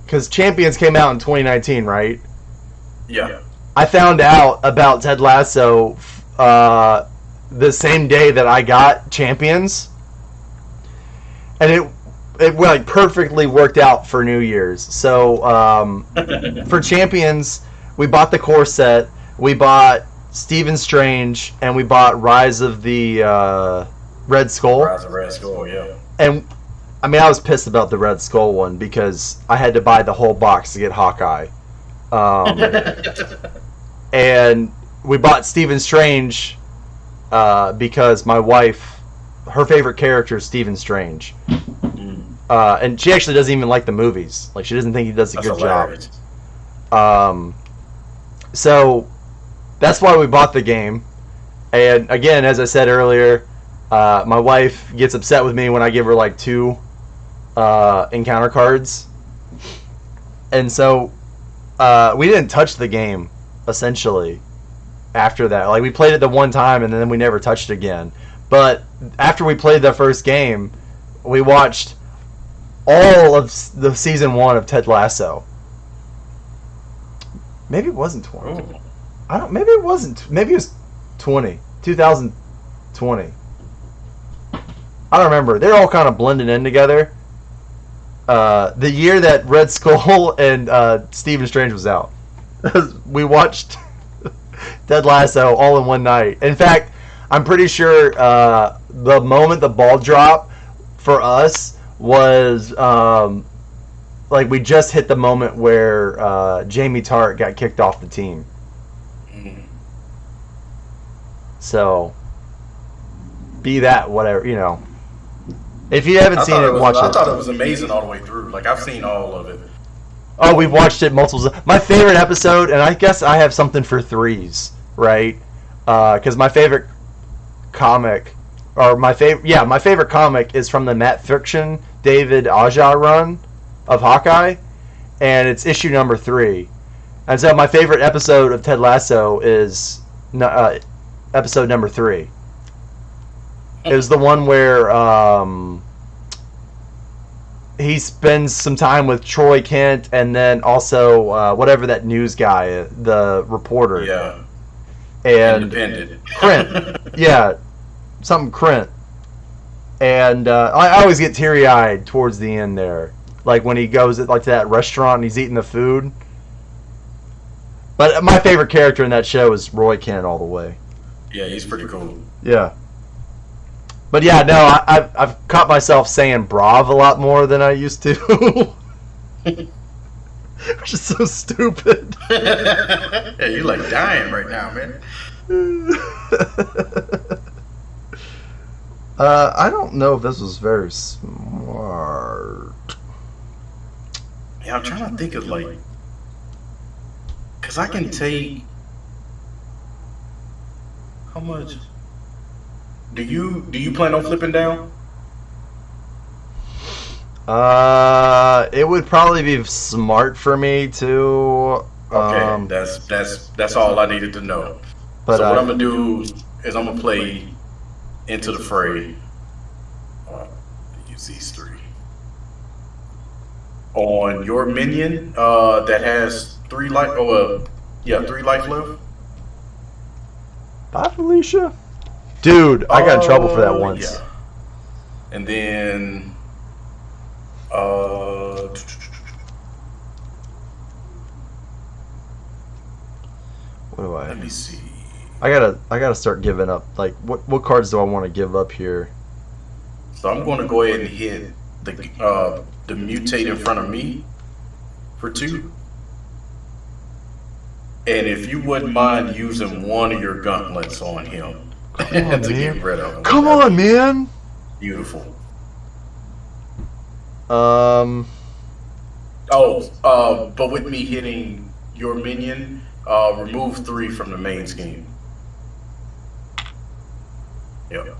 Because Champions came out in 2019, right? Yeah. I found out about Ted Lasso the same day that I got Champions, and it like perfectly worked out for New Year's. So for Champions, we bought the core set, we bought Stephen Strange, and we bought Rise of the Red Skull. Rise of Red Skull, yeah. And I mean, I was pissed about the Red Skull one because I had to buy the whole box to get Hawkeye. And we bought Stephen Strange because my wife, her favorite character is Stephen Strange. And she actually doesn't even like the movies. Like, she doesn't think he does a good job. So that's why we bought the game. And again, as I said earlier, my wife gets upset with me when I give her like 2 encounter cards. And so we didn't touch the game, essentially, after that. Like, we played it the one time and then we never touched it again. But after we played the first game, we watched all of the season 1 of Ted Lasso. Maybe it wasn't 20. Oh. Maybe it wasn't. Maybe it was 2020. I don't remember. They're all kind of blending in together. The year that Red Skull and Stephen Strange was out. We watched Ted Lasso all in one night. In fact, I'm pretty sure the moment the ball dropped for us was like we just hit the moment where Jamie Tartt got kicked off the team. So, be that whatever, you know. If you haven't seen it, watch it. I thought it was amazing all the way through. Like, I've seen all of it. Oh, we've watched it multiple times. My favorite episode, and I guess I have something for 3s, right? Because my favorite comic, or my favorite comic is from the Matt Fiction David Aja run of Hawkeye, and it's issue number 3. And so my favorite episode of Ted Lasso is episode number 3. It was the one where he spends some time with Troy Kent, and then also whatever that news guy, the reporter. Yeah. And Independent. Krent. Yeah. Something Krent. And I always get teary-eyed towards the end there, like when he goes like to that restaurant and he's eating the food. But my favorite character in that show is Roy Kent all the way. Yeah, he's pretty cool. Yeah. But yeah, no, I've caught myself saying "brav" a lot more than I used to, which is so stupid. Yeah, you're like dying right now, man. I don't know if this was very smart. Yeah, I'm trying to think of like, cause I can take how much. Do you plan on flipping down? It would probably be smart for me to. Okay, that's all I needed to know. But so what I'm gonna do is I'm gonna play Into the Fray. Use these three on your minion that has 3 life. Oh, yeah, 3 life left. Bye, Felicia. Dude, I got in trouble for that once. Yeah. And then what do I? let me see. I gotta start giving up. Like, what cards do I want to give up here? So I'm going to go ahead and hit the mutate in front of me for 2. And if you wouldn't mind using one of your gauntlets on him Come on, to man. get rid of him. Come on, man. Beautiful. Um. But with me hitting your minion, remove 3 from the main scheme. Yep.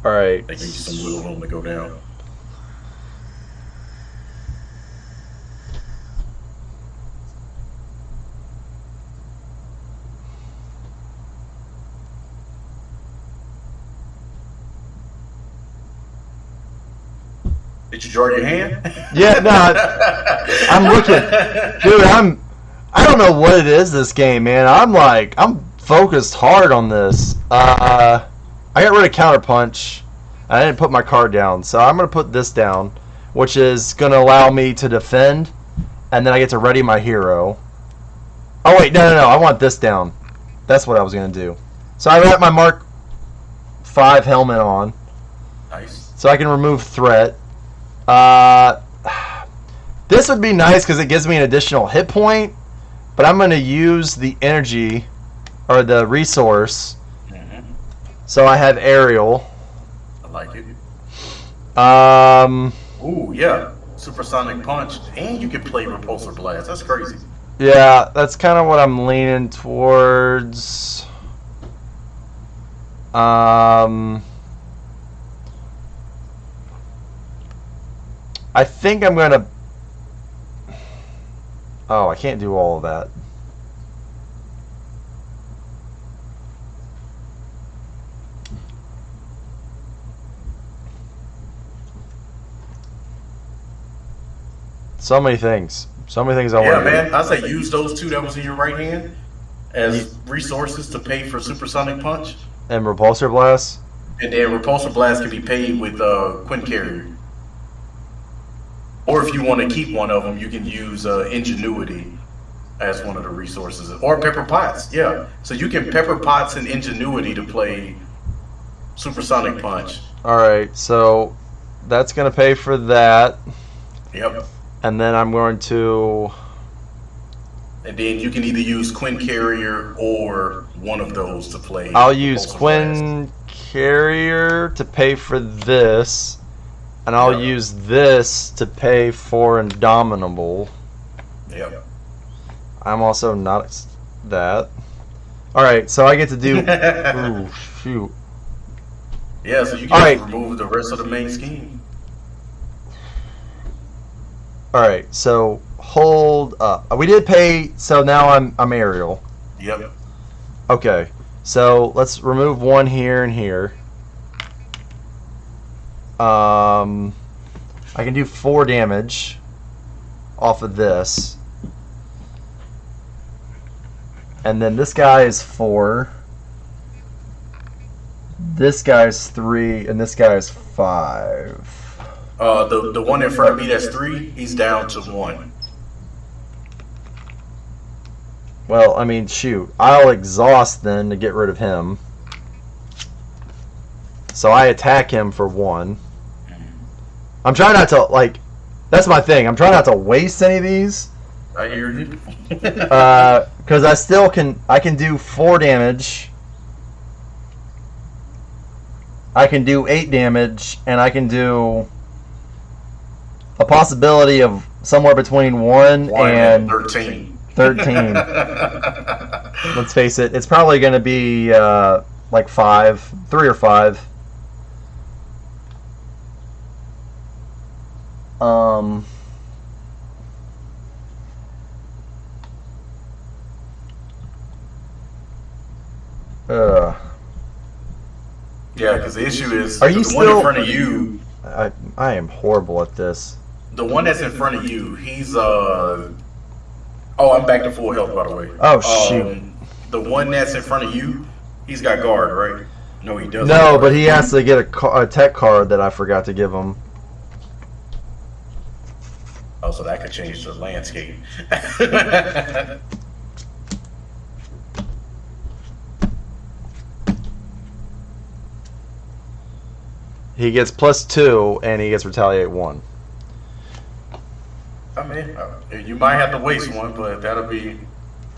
All right. That gives you some wiggle room to go down. Did you draw your hand? Yeah, no, I'm looking, dude. I don't know what it is this game, man. I'm focused hard on this. I got rid of counterpunch. I didn't put my card down, so I'm gonna put this down, which is gonna allow me to defend, and then I get to ready my hero. Oh wait, no, I want this down. That's what I was gonna do. So I got my Mark 5 helmet on. Nice. So I can remove threat. This would be nice because it gives me an additional hit point, but I'm going to use the energy or the resource. Mm-hmm. So I have aerial. I like it. Ooh, yeah. Supersonic punch, and you can play repulsor blast. That's crazy. Yeah, that's kind of what I'm leaning towards. I think I'm going to... Oh, I can't do all of that. So many things. So many things I want to do. Yeah, man. I say use those 2 that was in your right hand as resources to pay for Supersonic Punch. And Repulsor Blast? And then Repulsor Blast can be paid with Quinn Carrier. Or if you want to keep one of them, you can use Ingenuity as one of the resources. Or Pepper Potts, yeah. So you can Pepper Potts and Ingenuity to play Supersonic Punch. Alright, so that's going to pay for that. Yep. And then I'm going to... And then you can either use Quinn Carrier or one of those to play. I'll use Quinn Carrier to pay for this. And I'll use this to pay for Indomitable. Yep. I'm also not that. Alright, so I get to do... Ooh, shoot. Yeah, so you can remove the rest of the main scheme. Alright, so hold up. We did pay, so now I'm aerial. Yep. Okay, so let's remove 1 here and here. I can do 4 damage off of this. And then this guy is 4. This guy's 3, and this guy's 5. The one in front of me that's 3, he's down to 1. Well, I mean, shoot. I'll exhaust then to get rid of him. So I attack him for 1. I'm trying not to, like... That's my thing. I'm trying not to waste any of these. I hear you. Because I still can... I can do 4 damage. I can do 8 damage. And I can do... a possibility of somewhere between 1 and 13. 13. Let's face it, it's probably going to be like 5, 3 or 5. Yeah, because the issue is Are you the one in front of you. I am horrible at this. The one that's in front of you, he's Oh, I'm back to full health, by the way. Oh, shoot. The one that's in front of you, he's got guard, right? No, he doesn't. No, but he has to get a tech card that I forgot to give him. Oh, so that could change the landscape. He gets +2, and he gets retaliate 1. I mean, you might have to waste one, but that'll be...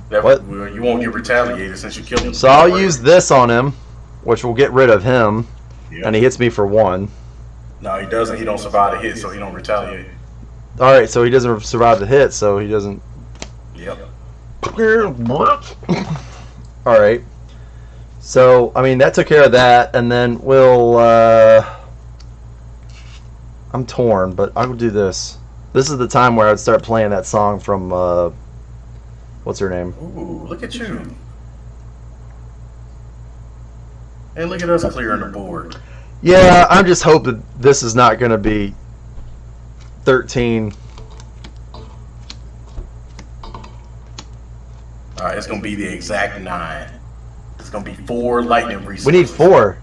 What? You won't get retaliated since you killed him. So I'll use this on him, which will get rid of him, Yep. and he hits me for 1. No, he doesn't. He don't survive the hit, so he don't retaliate. Alright, so he doesn't survive the hit, so he doesn't... Yep. Alright. So, I mean, that took care of that, and then we'll... I'm torn, but I will do this. This is the time where I'd start playing that song from... what's her name? Ooh, look at you. And look at us clearing the board. Yeah, I'm just hoping this is not going to be 13. Alright, it's going to be the exact 9. It's going to be 4 lightning resources. We need 4.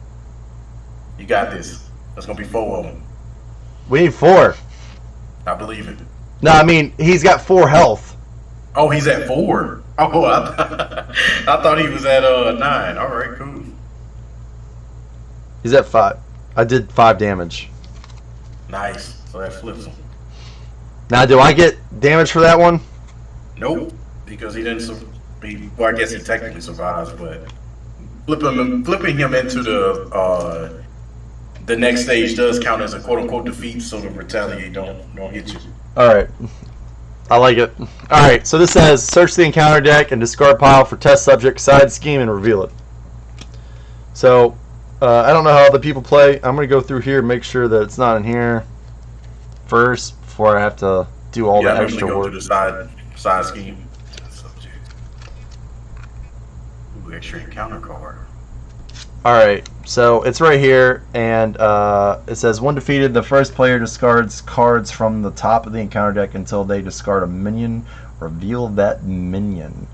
You got this. There's going to be 4 of them. We need 4. I believe it. No, I mean, he's got 4 health. Oh, he's at 4. Oh, I thought he was at 9. All right, cool. He's at 5. I did 5 damage. Nice. So that flips him. Now, do I get damage for that one? Nope, because he didn't. Well, I guess he technically survives, but flipping him into the next stage does count as a quote unquote defeat, so the retaliate don't hit you. Alright. I like it. Alright, so this says search the encounter deck and discard pile for test subject, side scheme, and reveal it. So, I don't know how other people play. I'm going to go through here and make sure that it's not in here first before I have to do all the extra go work. through the side scheme. Subject. Ooh, extra encounter card. Alright, so it's right here, and it says when defeated, the first player discards cards from the top of the encounter deck until they discard a minion. Reveal that minion.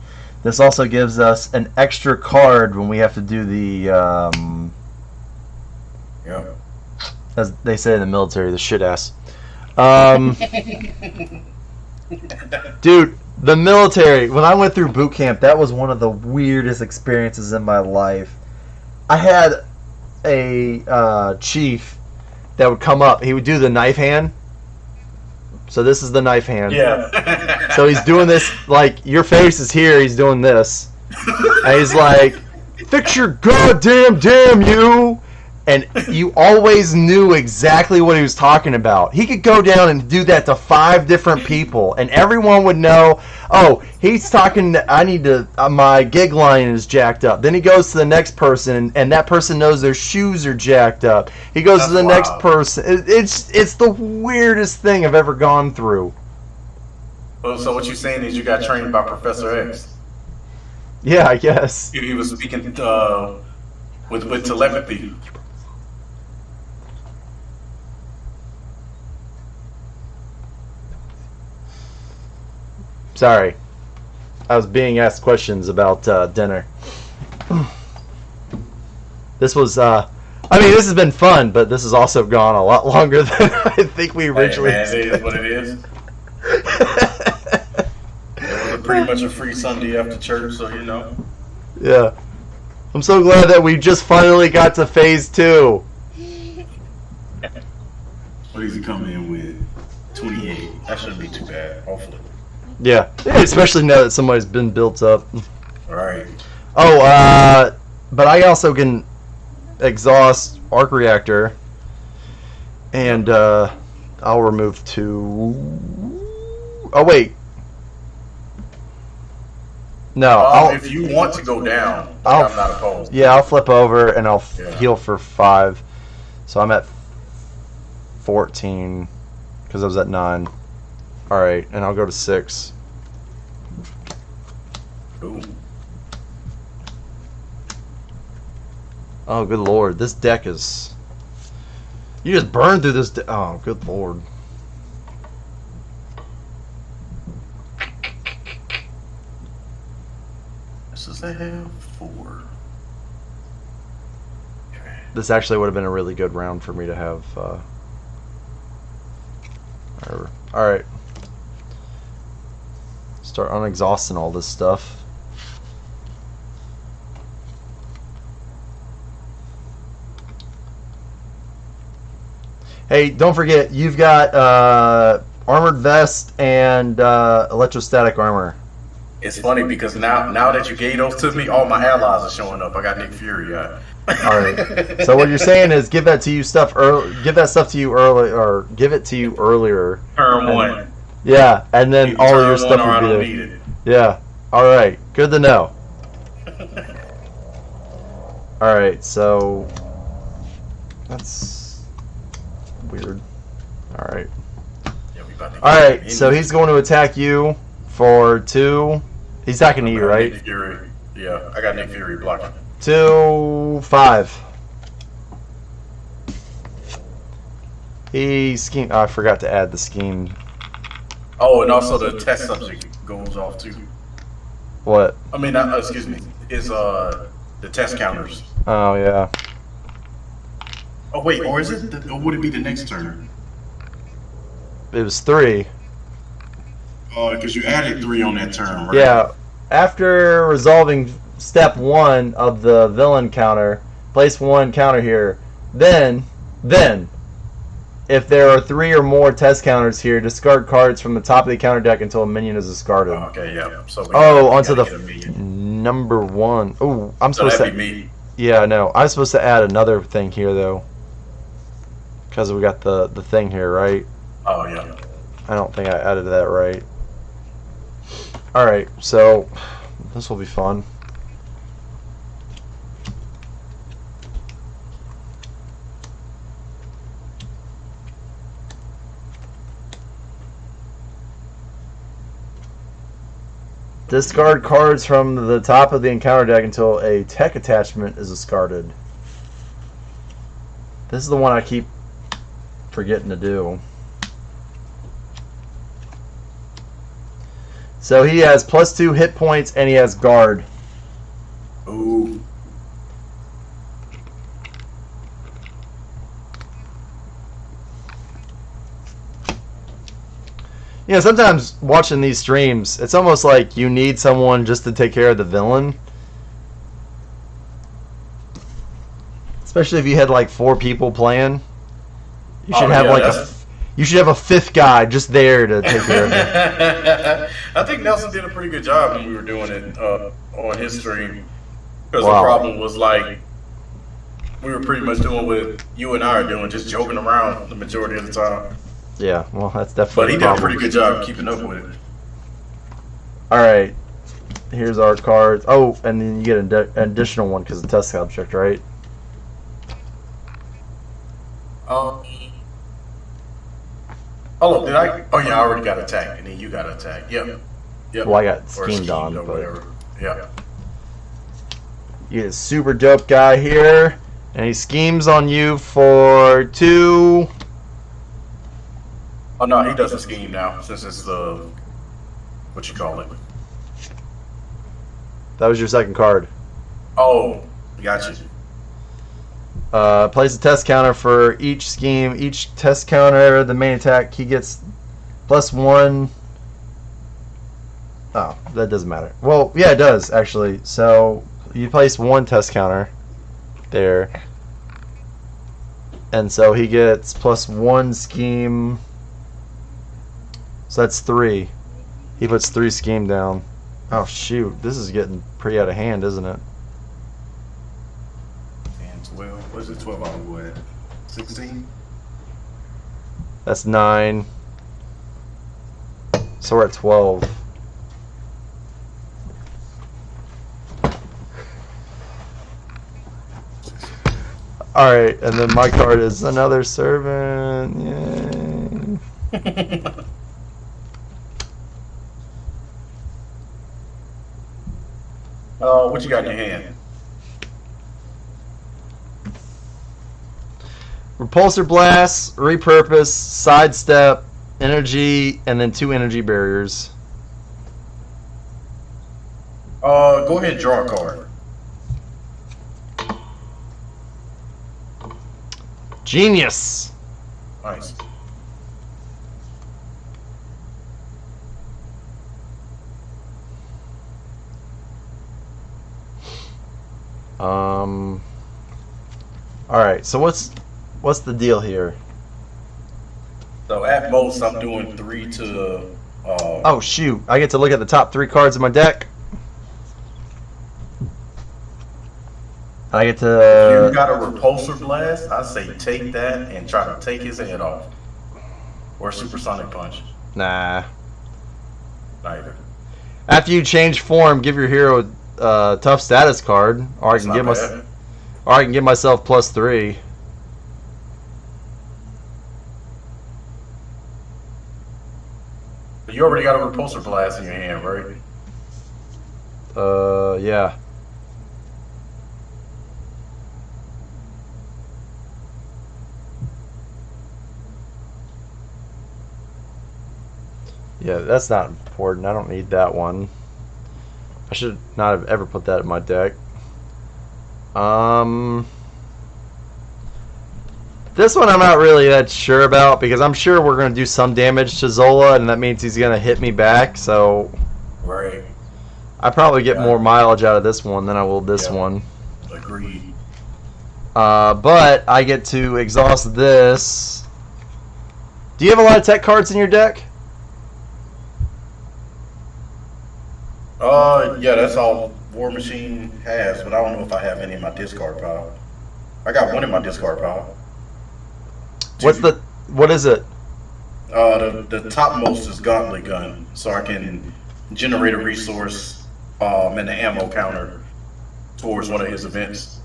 This also gives us an extra card when we have to do the, Yeah. as they say in the military, the shit ass. Dude, the military, when I went through boot camp, that was one of the weirdest experiences in my life. I had a chief that would come up. He would do the knife hand. So this is the knife hand. Yeah. So he's doing this, like, your face is here, he's doing this. And he's like, fix your goddamn damn you! And you always knew exactly what he was talking about. He could go down and do that to 5 different people, and everyone would know, oh, he's talking, I need to, my gig line is jacked up. Then he goes to the next person, and that person knows their shoes are jacked up. He goes to the next person. It's the weirdest thing I've ever gone through. Well, so what you're saying is you got trained by Professor X. Yeah, I guess. He was speaking with telepathy. Sorry. I was being asked questions about dinner. This was, I mean, this has been fun, but this has also gone a lot longer than I think we originally. Hey, man, it is what it is. It was pretty much a free Sunday after church, so you know. Yeah. I'm so glad that we just finally got to phase 2. What does he come in with? 28. That shouldn't be too bad, hopefully. Yeah, especially now that somebody's been built up. All right. Oh, but I also can exhaust arc reactor, and I'll remove 2. Oh wait, no. If you want to go down, I'm not opposed. Yeah, I'll flip over and I'll heal for 5. So I'm at 14 because I was at 9. All right, and I'll go to 6. Ooh. Oh, good lord, this deck is. You just burned through this. Oh, good lord. This is a half 4. This actually would have been a really good round for me to have. Whatever. All right. Start unexhausting all this stuff. Hey, don't forget, you've got armored vest and electrostatic armor. It's funny because now that you gave those to me, all my allies are showing up. I got Nick Fury. All right. So what you're saying is give that stuff to you early, or give it to you earlier. Turn 1. Yeah, and then all of your stuff will be there. Yeah. All right. Good to know. All right. So that's weird. All right. All right. So he's going to attack you for 2. He's attacking you, right? Nick Fury. Yeah, I got Nick Fury blocking. 2, 5. He scheme. Oh, I forgot to add the scheme. Oh, and also the test subject goes off too. What? I mean, excuse me. Is the test counters? Oh yeah. Oh wait, or is it? Or would it be the next turn? It was 3. Because you added 3 on that turn, right? Yeah. After resolving step 1 of the villain counter, place 1 counter here. Then, if there are 3 or more test counters here, discard cards from the top of the counter deck until a minion is discarded. Oh, okay, yeah. So onto the number 1. Oh, I'm supposed to. That'd be me. Yeah, no. I'm supposed to add another thing here though, because we got the thing here, right? Oh yeah. I don't think I added that right. All right, so this will be fun. Discard cards from the top of the encounter deck until a tech attachment is discarded. This is the one I keep forgetting to do. So he has +2 hit points and he has guard. Ooh. You know, sometimes watching these streams, it's almost like you need someone just to take care of the villain. Especially if you had like 4 people playing. You should have you should have a 5th guy just there to take care of it. I think Nelson did a pretty good job when we were doing it on his stream. Because the problem was like we were pretty much doing what you and I are doing, just joking around the majority of the time. Yeah, well, that's definitely. But he did a pretty good job keeping up with it. All right, here's our cards. Oh, and then you get an additional one because of the test object, right? Oh, look, did I? Oh, yeah, I already got attacked, and then you got attacked. Yep. Well, I got schemed on, or but whatever. Yeah. You get a super dope guy here, and he schemes on you for 2. Oh no, he doesn't scheme now since it's the what you call it. That was your second card. Oh, gotcha. Plays a test counter for each scheme. Each test counter, the main attack, he gets +1. Oh, that doesn't matter. Well, yeah, it does, actually. So you place 1 test counter there. And so he gets +1 scheme. So that's 3. He puts 3 scheme down. Oh, shoot. This is getting pretty out of hand, isn't it? 10, 12. What's it? 12 out of what? 16? That's 9. So we're at 12. Alright, and then my card is another servant. Yay. What you got in your hand? Repulsor Blast, Repurpose, Sidestep, Energy, and then 2 energy barriers. Go ahead and draw a card. Genius! Nice. Alright, so what's the deal here? So at most, I'm doing 3 to. Oh shoot! I get to look at the top 3 cards of my deck. I get If to. you got a repulsor blast, I say take that and try to take his head off. Or supersonic punch. Nah. Neither. After you change form, give your hero a tough status card, or That's not bad. I can give myself +3. But you already got a repulsor blast in your hand, right? Yeah. Yeah, that's not important. I don't need that one. I should not have ever put that in my deck. This one I'm not really that sure about because I'm sure we're going to do some damage to Zola, and that means he's going to hit me back, so Right. I probably get more mileage out of this one than I will this one. Agreed. But I get to exhaust this. Do you have a lot of tech cards in your deck? Yeah, that's all War Machine has, but I don't know if I have any in my discard pile. I got 1 in my discard pile. What is it? The topmost is Gauntlet Gun, so I can generate a resource and the ammo counter towards one of his events.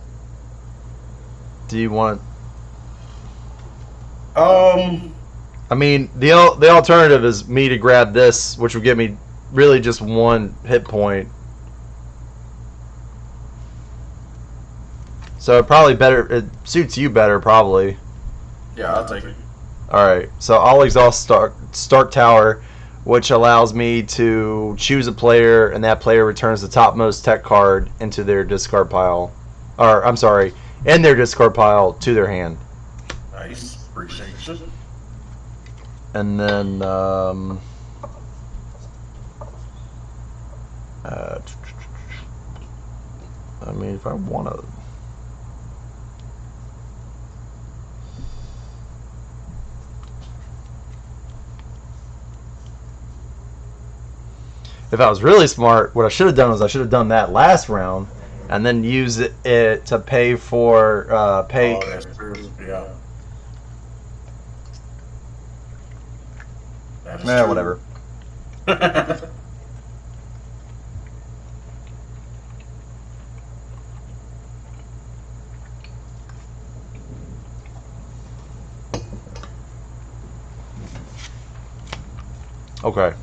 Do you want? I mean, the alternative is me to grab this, which would give me really just 1 hit point. So it suits you better, probably. Yeah, I'll take it. Alright, so I'll exhaust Stark Tower, which allows me to choose a player, and that player returns the topmost tech card into their discard pile. Or, I'm sorry, in their discard pile to their hand. Nice. Appreciate you. And then, I mean, if I want to... If I was really smart, what I should have done was I should have done that last round, and then use it to pay for Oh, that's true. Yeah. That is true. Whatever. Okay.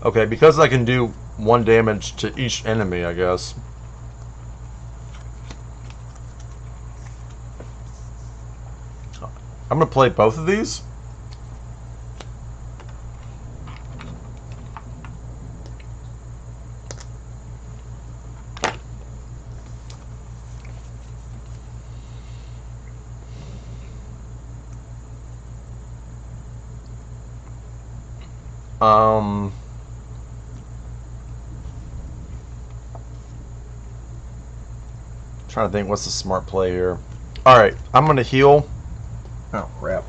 Okay, because I can do 1 damage to each enemy, I guess. I'm gonna play both of these. Trying to think what's the smart play here. Alright, I'm gonna heal. Oh crap.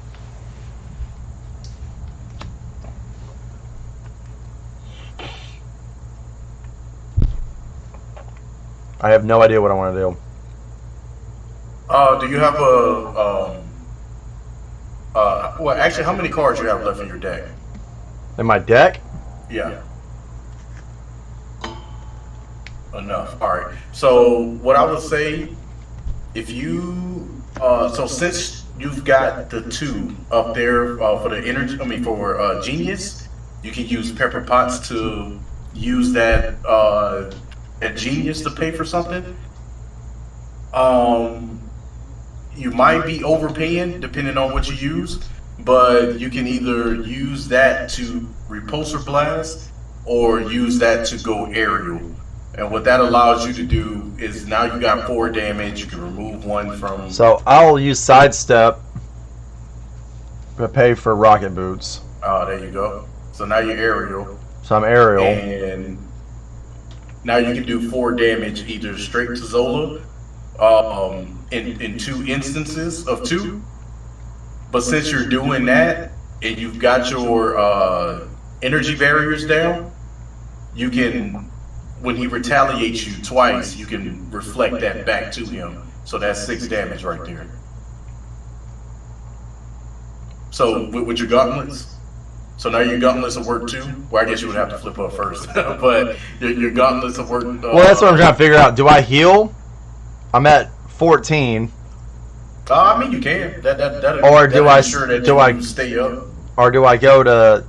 I have no idea what I want to do. Do you have a well, actually, how many cards you have left in your deck? In my deck? Yeah. Enough. All right. So what I would say, if you so since you've got the 2 up there for the energy, I mean for genius, you can use pepper pots to use that at genius to pay for something. You might be overpaying depending on what you use, but you can either use that to repulsor blast or use that to go aerial. And what that allows you to do is now you got 4 damage. You can remove 1 from. So I'll use sidestep to pay for rocket boots. Oh, there you go. So now you're aerial. So I'm aerial. And now you can do 4 damage either straight to Zola in 2 instances of 2. But since you're doing that and you've got your energy barriers down, you can, when he retaliates you twice, you can reflect that back to him. So that's 6 damage right there. So with your gauntlets, so now your gauntlets will work too. Well, I guess you would have to flip up first, but your gauntlets will work. Well, that's what I'm trying to figure out. Do I heal? I'm at 14. I mean, you can. Or do I stay up? Or do I go to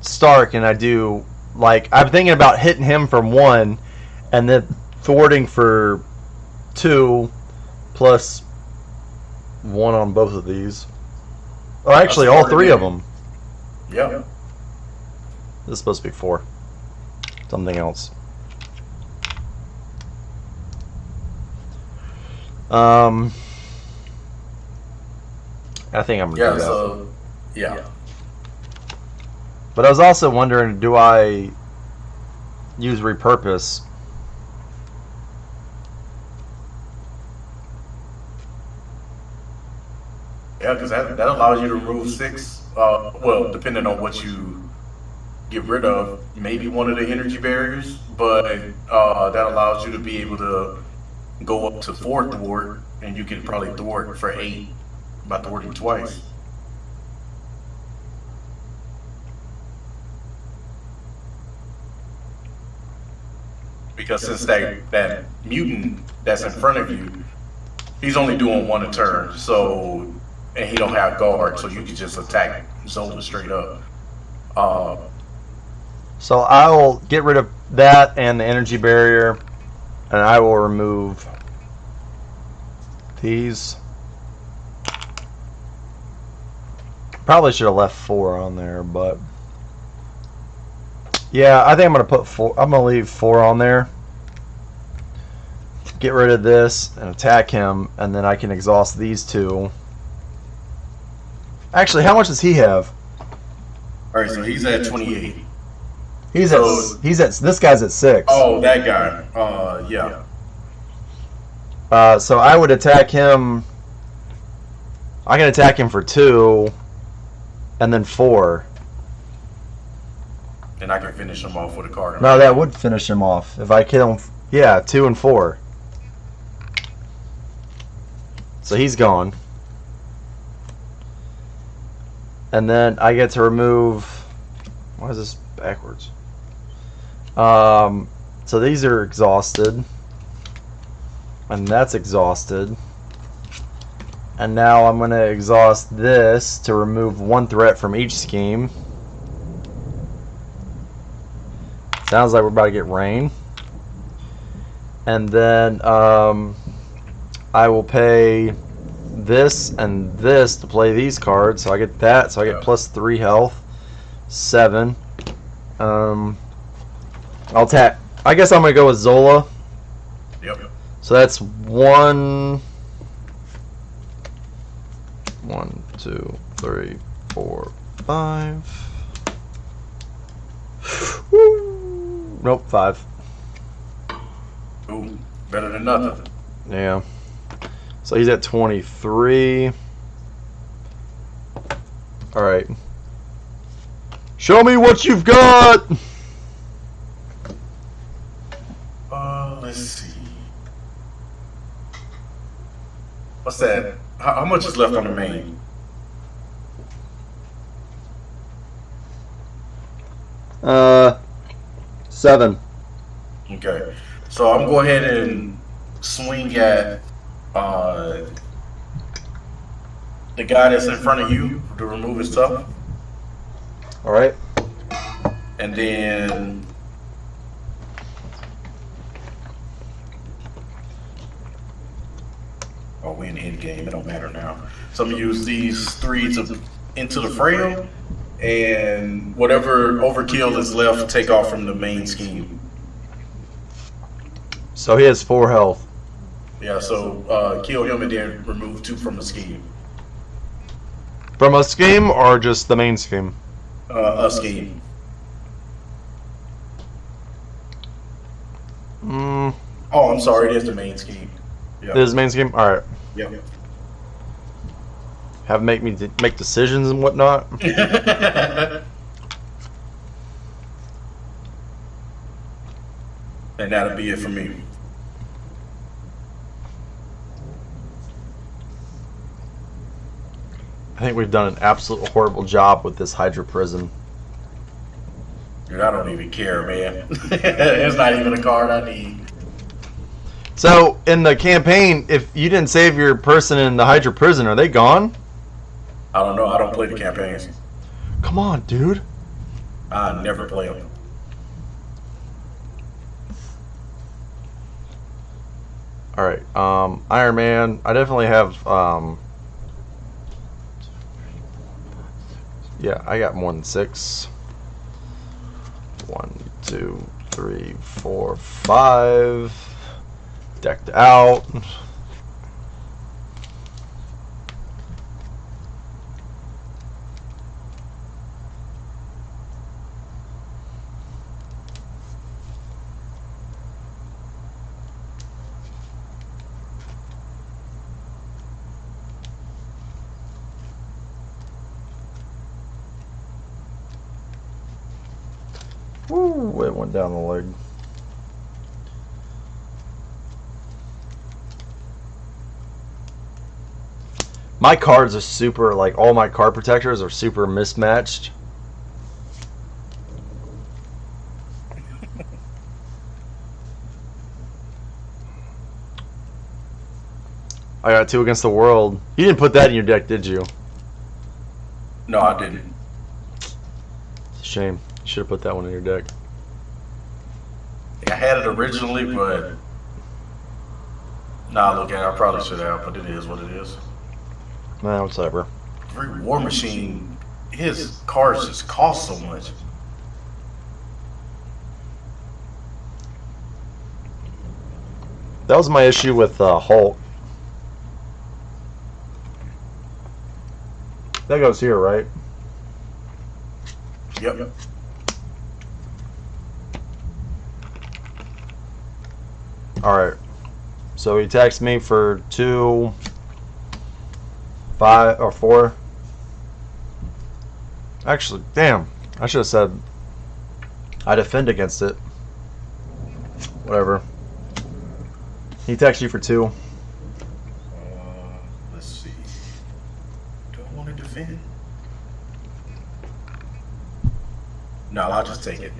Stark and I do, like, I'm thinking about hitting him for 1 and then thwarting for 2 plus 1 on both of these. Oh, actually, all 3 of them. Yeah. This is supposed to be 4. Something else. I think I'm gonna do that. So yeah. But I was also wondering, do I use repurpose? Yeah, because that allows you to remove 6. Well, depending on what you get rid of, maybe 1 of the energy barriers, but that allows you to be able to go up to 4 thwart, and you can probably thwart for 8 by thwarting twice. Because since that mutant that's in front of you, he's only doing 1 a turn, so, and he don't have guard, so you can just attack Zola straight up. So I will get rid of that and the energy barrier, and I will remove these. Probably should have left 4 on there, but yeah, I think I'm gonna put 4. I'm gonna leave 4 on there. Get rid of this and attack him, and then I can exhaust these 2. Actually, how much does he have? All right, so he's at 28. He's at this guy's at 6. Oh, that guy. Yeah. So I would attack him. I can attack him for 2, and then 4. And I can finish him off with a card. No, that would finish him off if I kill him. Yeah, 2 and 4. So he's gone. And then I get to remove. Why is this backwards? So these are exhausted. And that's exhausted. And now I'm going to exhaust this to remove 1 threat from each scheme. Sounds like we're about to get rain. And then I will pay this and this to play these cards, so I get that. So I get plus 3 health, 7. I'll tap. I guess I'm gonna go with Zola. Yep. So that's 1, 2, 3, 4, 5. Woo. Nope, 5. Ooh, better than nothing. Yeah. So he's at 23. All right. Show me what you've got. Let's see. What's that? How much is left on the main? Uh, 7. Okay. So I'm going ahead and swing at the guy that's in front of you to remove his stuff. All right. And then we in the end game. It don't matter now. So I'm gonna use these 3 to into the frail, and whatever overkill is left, take off from the main scheme. So he has 4 health. Yeah. So kill him and then remove 2 from the scheme. From a scheme or just the main scheme? A scheme. Mm. Oh, I'm sorry. It is the main scheme. Yeah. This is main scheme. All right. Yeah. Have make me make decisions and whatnot. And that'll be it for me. I think we've done an absolute horrible job with this Hydra Prison. Dude, I don't even care, man. It's not even a card I need. So, in the campaign, if you didn't save your person in the Hydra Prison, are they gone? I don't know. I don't play the campaigns. Come on, dude. I never play them. Alright, Iron Man. I definitely have, yeah, I got more than 6. 1, 2, 3, 4, 5. Decked out. Woo, it went down the leg. My cards are super, like, all my card protectors are super mismatched. I got 2 against the world. You didn't put that in your deck, did you? No, I didn't. It's a shame. You should have put that one in your deck. I had it originally, but nah, look at it. I probably should have, but it is what it is. Nah, whatever. Every War Machine, his cards just cost so much. That was my issue with Hulk. That goes here, right? Yep. Alright. So he texts me for 2, 5, or 4. Actually, damn. I should have said I defend against it. Whatever. He texts you for 2. Let's see. Do I want to defend? No, I'll just take it.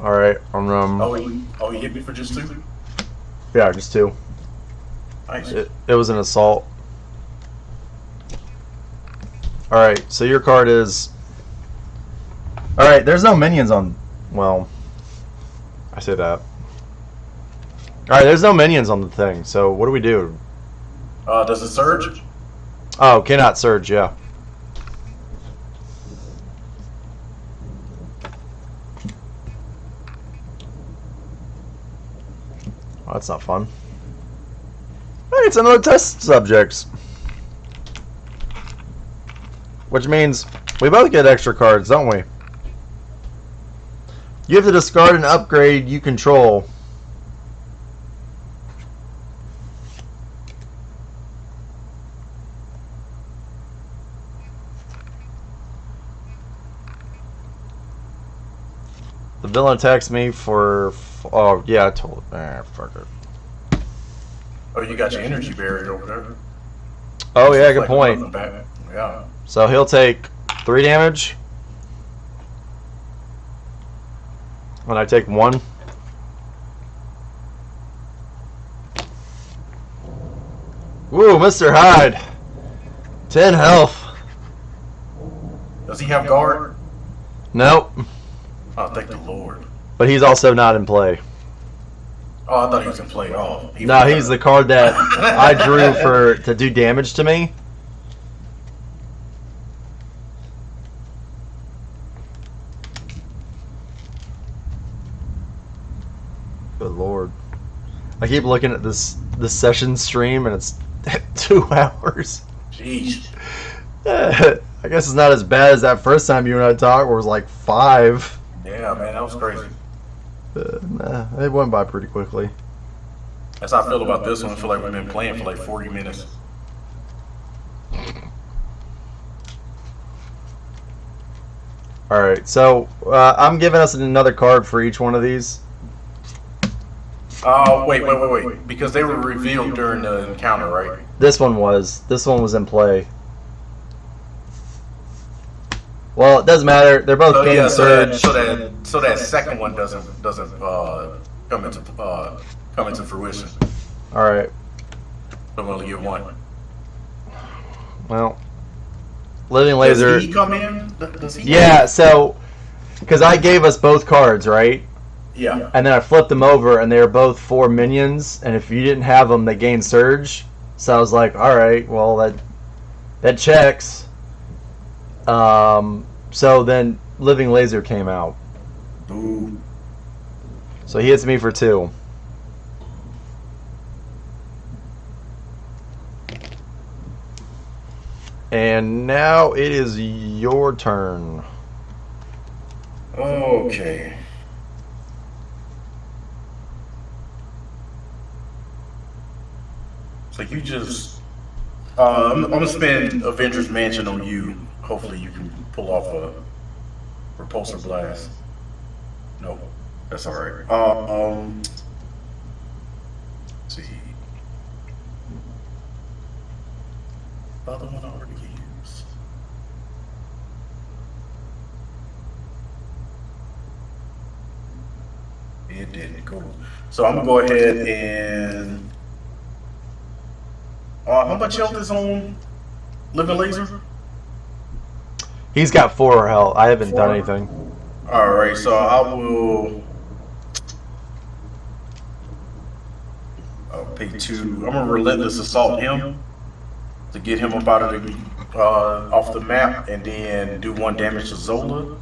Alright, Oh, he hit me for just 2? yeah, just 2. Nice. It was an assault. Alright, so your card is... Alright, there's no minions on... Well, I say that. Alright, there's no minions on the thing, so what do we do? Does it surge? Oh, cannot surge, yeah. Oh, that's not fun. Hey, it's another test subjects. Which means we both get extra cards, don't we? You have to discard an upgrade you control. The villain attacks me for... Oh, yeah, I told it. Fuck it. Oh, you got your energy barrier over there. Oh, yeah, good point. Yeah. So he'll take 3 damage. And I take 1. Woo, Mr. Hyde. 10 health. Does he have guard? Nope. Oh, thank the Lord. But he's also not in play. Oh, I thought he was in play. Oh, No, he's the card that I drew to do damage to me. Good Lord. I keep looking at this session stream and it's 2 hours. Jeez. I guess it's not as bad as that first time you and I talked where it was like 5. Yeah, man, that was crazy. Nah, it went by pretty quickly. That's how I feel about this one. I feel like we've been playing for like 40 minutes. Alright, so I'm giving us another card for each one of these. Wait. Because they were revealed during the encounter, right? This one was. This one was in play. Well, it doesn't matter. They're both getting surge. So that second one doesn't come into fruition. All right. I'm only get 1. Well, living laser. Does he come in? Does he? Yeah. So, because I gave us both cards, right? Yeah. And then I flipped them over, and they were both 4 minions. And if you didn't have them, they gained surge. So I was like, all right, well that checks. So then living laser came out. Ooh. So he hits me for 2. And now it is your turn. Okay. So you just, I'm gonna spend Avengers Mansion on you. Hopefully you can pull off a repulsor blast. No, that's all right. Let's see. Other one I already used. It didn't go. So I'm gonna go ahead and. How much health is on Living Laser? He's got 4 health. I haven't done anything. All right, so I will. I'll pay 2. I'm gonna relentless assault him to get him up out of the off the map, and then do 1 damage to Zola.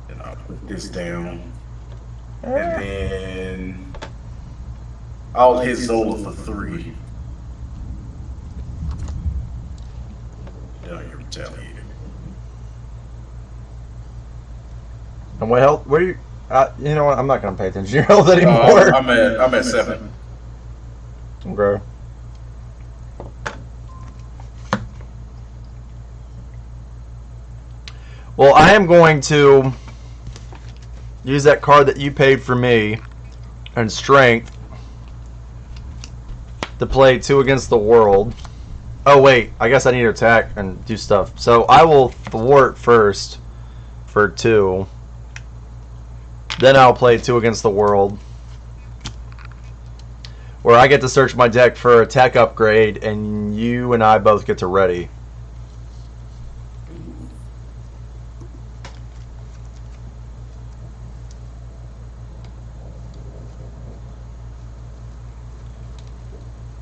And I'll put this down, and then I'll hit Zola for 3. You're retaliating. And what health? Where you? You know what? I'm not gonna pay attention to your health anymore. I'm at 7. Okay. Well, I am going to use that card that you paid for me and strength to play 2 against the world. Oh wait, I guess I need to attack and do stuff. So I will thwart first for 2. Then I'll play 2 against the world, where I get to search my deck for a tech upgrade, and you and I both get to ready.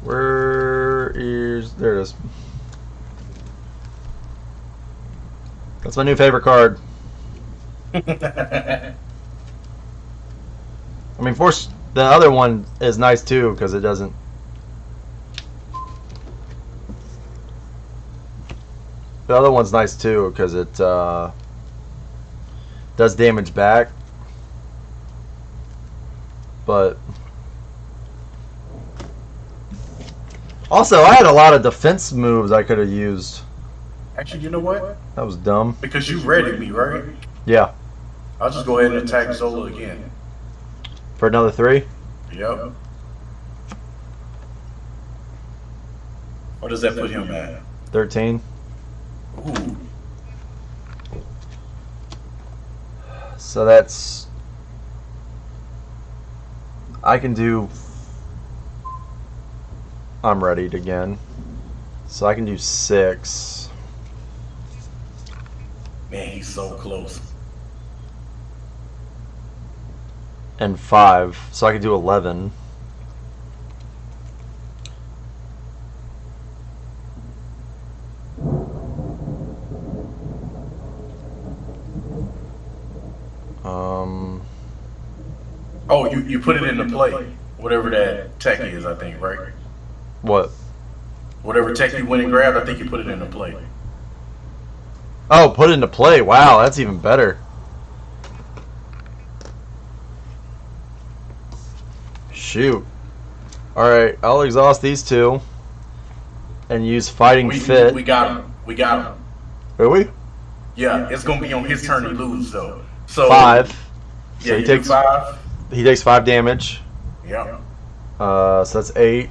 Where is... There it is. That's my new favorite card. I mean, the other one is nice too because it doesn't. The other one's nice too because it does damage back. But also, I had a lot of defense moves I could have used. Actually, you know what? That was dumb. Because you readied me, right? Yeah. I'll just go ahead and attack Zola again. For another 3? Yep. What does that put him at? 13. Ooh. So that's... I can do... I'm readied again. So I can do 6. Man, he's so close. And 5. So I can do 11. Oh, you put it into play. Whatever that tech is, I think, right? What? Whatever tech you went and grabbed, I think you put it into play. Oh, put it into play. Wow, that's even better. Shoot. Alright, I'll exhaust these 2. And use Fighting Fit. We got him. We got him. Will we? Yeah, it's going to be on his turn to lose, though. So 5. Yeah, So he takes 5. He takes 5 damage. Yeah. So that's 8.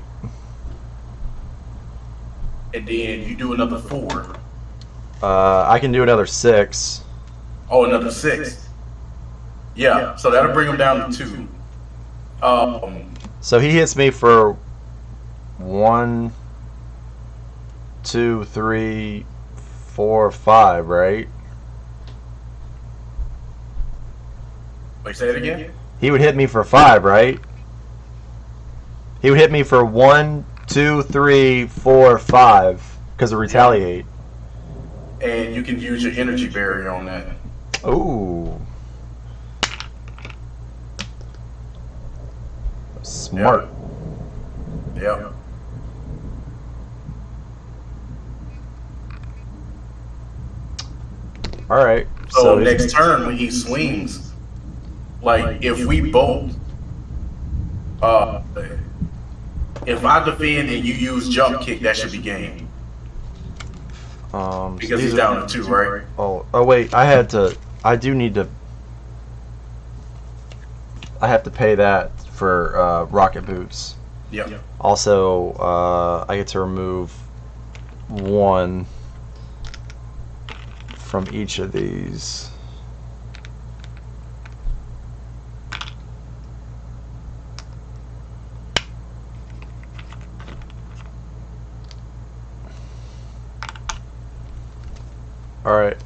And then you do another 4. I can do another 6. Oh, another 6. Yeah, so that'll bring him down to 2. So he hits me for 1, 2, 3, 4, 5, right? Wait, say it again? He would hit me for 5, right? He would hit me for 1, 2, 3, 4, 5 because of retaliate. And you can use your energy barrier on that. Ooh. Smart. Yep. Alright. So next turn when he swings, like if we both if I defend and you use jump kick, that should be game. Because he's down to 2, right? Oh wait, I have to pay that for rocket boots. Yep. Also, I get to remove 1 from each of these. Alright.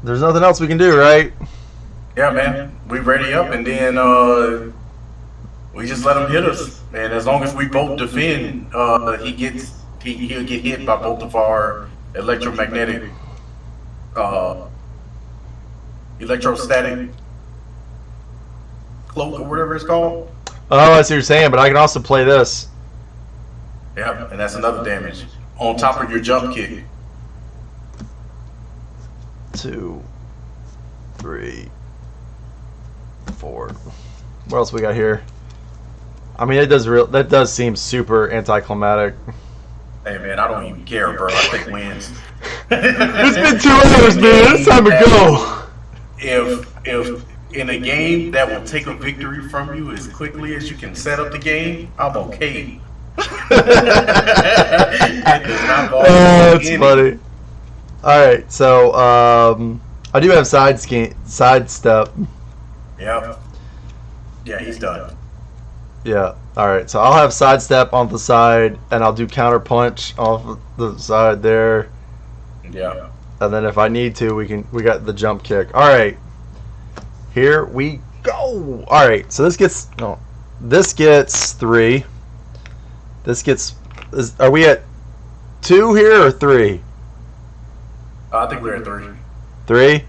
There's nothing else we can do, right? Yeah, man. We ready up, and then we just let him hit us. And as long as we both defend, he'll get hit by both of our electromagnetic, electrostatic cloak or whatever it's called. Oh, I see what you're saying, but I can also play this. Yeah, and that's another damage on top of your jump kick. 2, 3, 4. What else we got here? I mean, that does seem super anticlimactic. Hey man, I don't even care, bro. I think wins. It's been 2 hours, man. It's time to go. If in a game that will take a victory from you as quickly as you can set up the game, I'm okay. That's funny. Alright, so I do have sidestep. Yep. Yeah, he's done. Yeah. Alright, so I'll have sidestep on the side, and I'll do counter punch off the side there. Yeah. And then if I need to, we got the jump kick. All right, here we go. All right, so this gets 3. This gets. Are we at 2 here or 3? I think we're at 3. 3.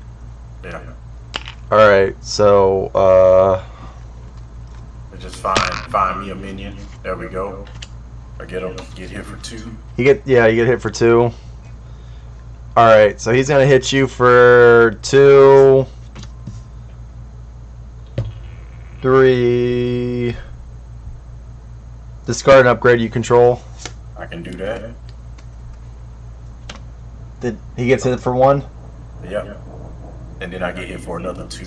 Yeah. All right, so Just find me a minion. There we go. I get hit for 2. you get hit for 2. All right, so he's gonna hit you for 2, 3. Discard and upgrade you control. I can do that. Did he gets hit for 1? Yep. And then I get hit for another 2.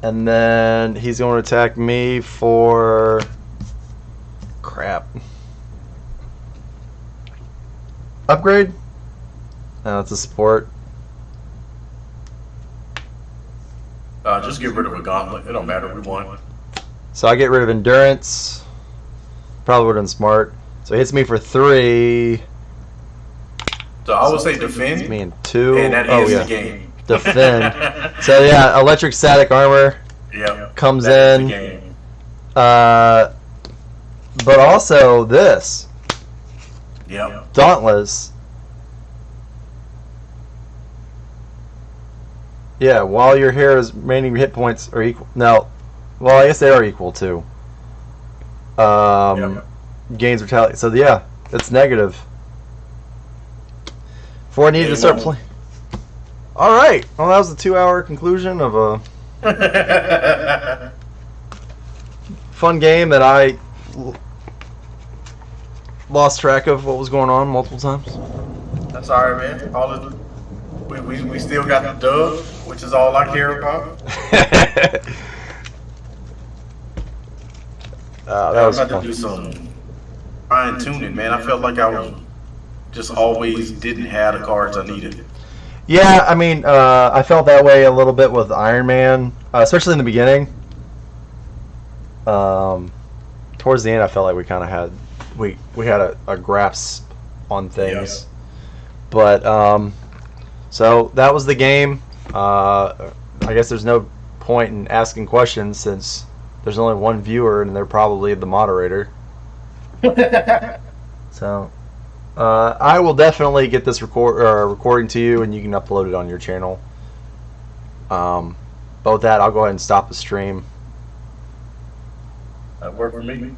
And then he's going to attack me for crap. Upgrade? No, it's a support. Just get rid of a gauntlet. It don't matter. We won. So I get rid of endurance. Probably would have been smart. So he hits me for 3. So I would say defend. Hits me in 2. And that is the game. Defend. So yeah, electric static armor comes in. The game. But also this. Yep. Dauntless. Yeah, while your hero's remaining hit points are equal. No, well, I guess they are equal too. Gains retaliate. So yeah, it's negative. Before I need to start playing. All right. Well, that was the 2-hour conclusion of a fun game that I lost track of what was going on multiple times. That's all right, man. We still got the dub, which is all I care about. That was I'm about fun. to do some fine tuning, man. I felt like I was just always didn't have the cards I needed. Yeah, I mean, I felt that way a little bit with Iron Man, especially in the beginning. Towards the end, I felt like we kind of had we had a grasp on things. But so that was the game. I guess there's no point in asking questions since there's only one viewer and they're probably the moderator. So I will definitely get this recording to you, and you can upload it on your channel. But with that, I'll go ahead and stop the stream. That worked for me.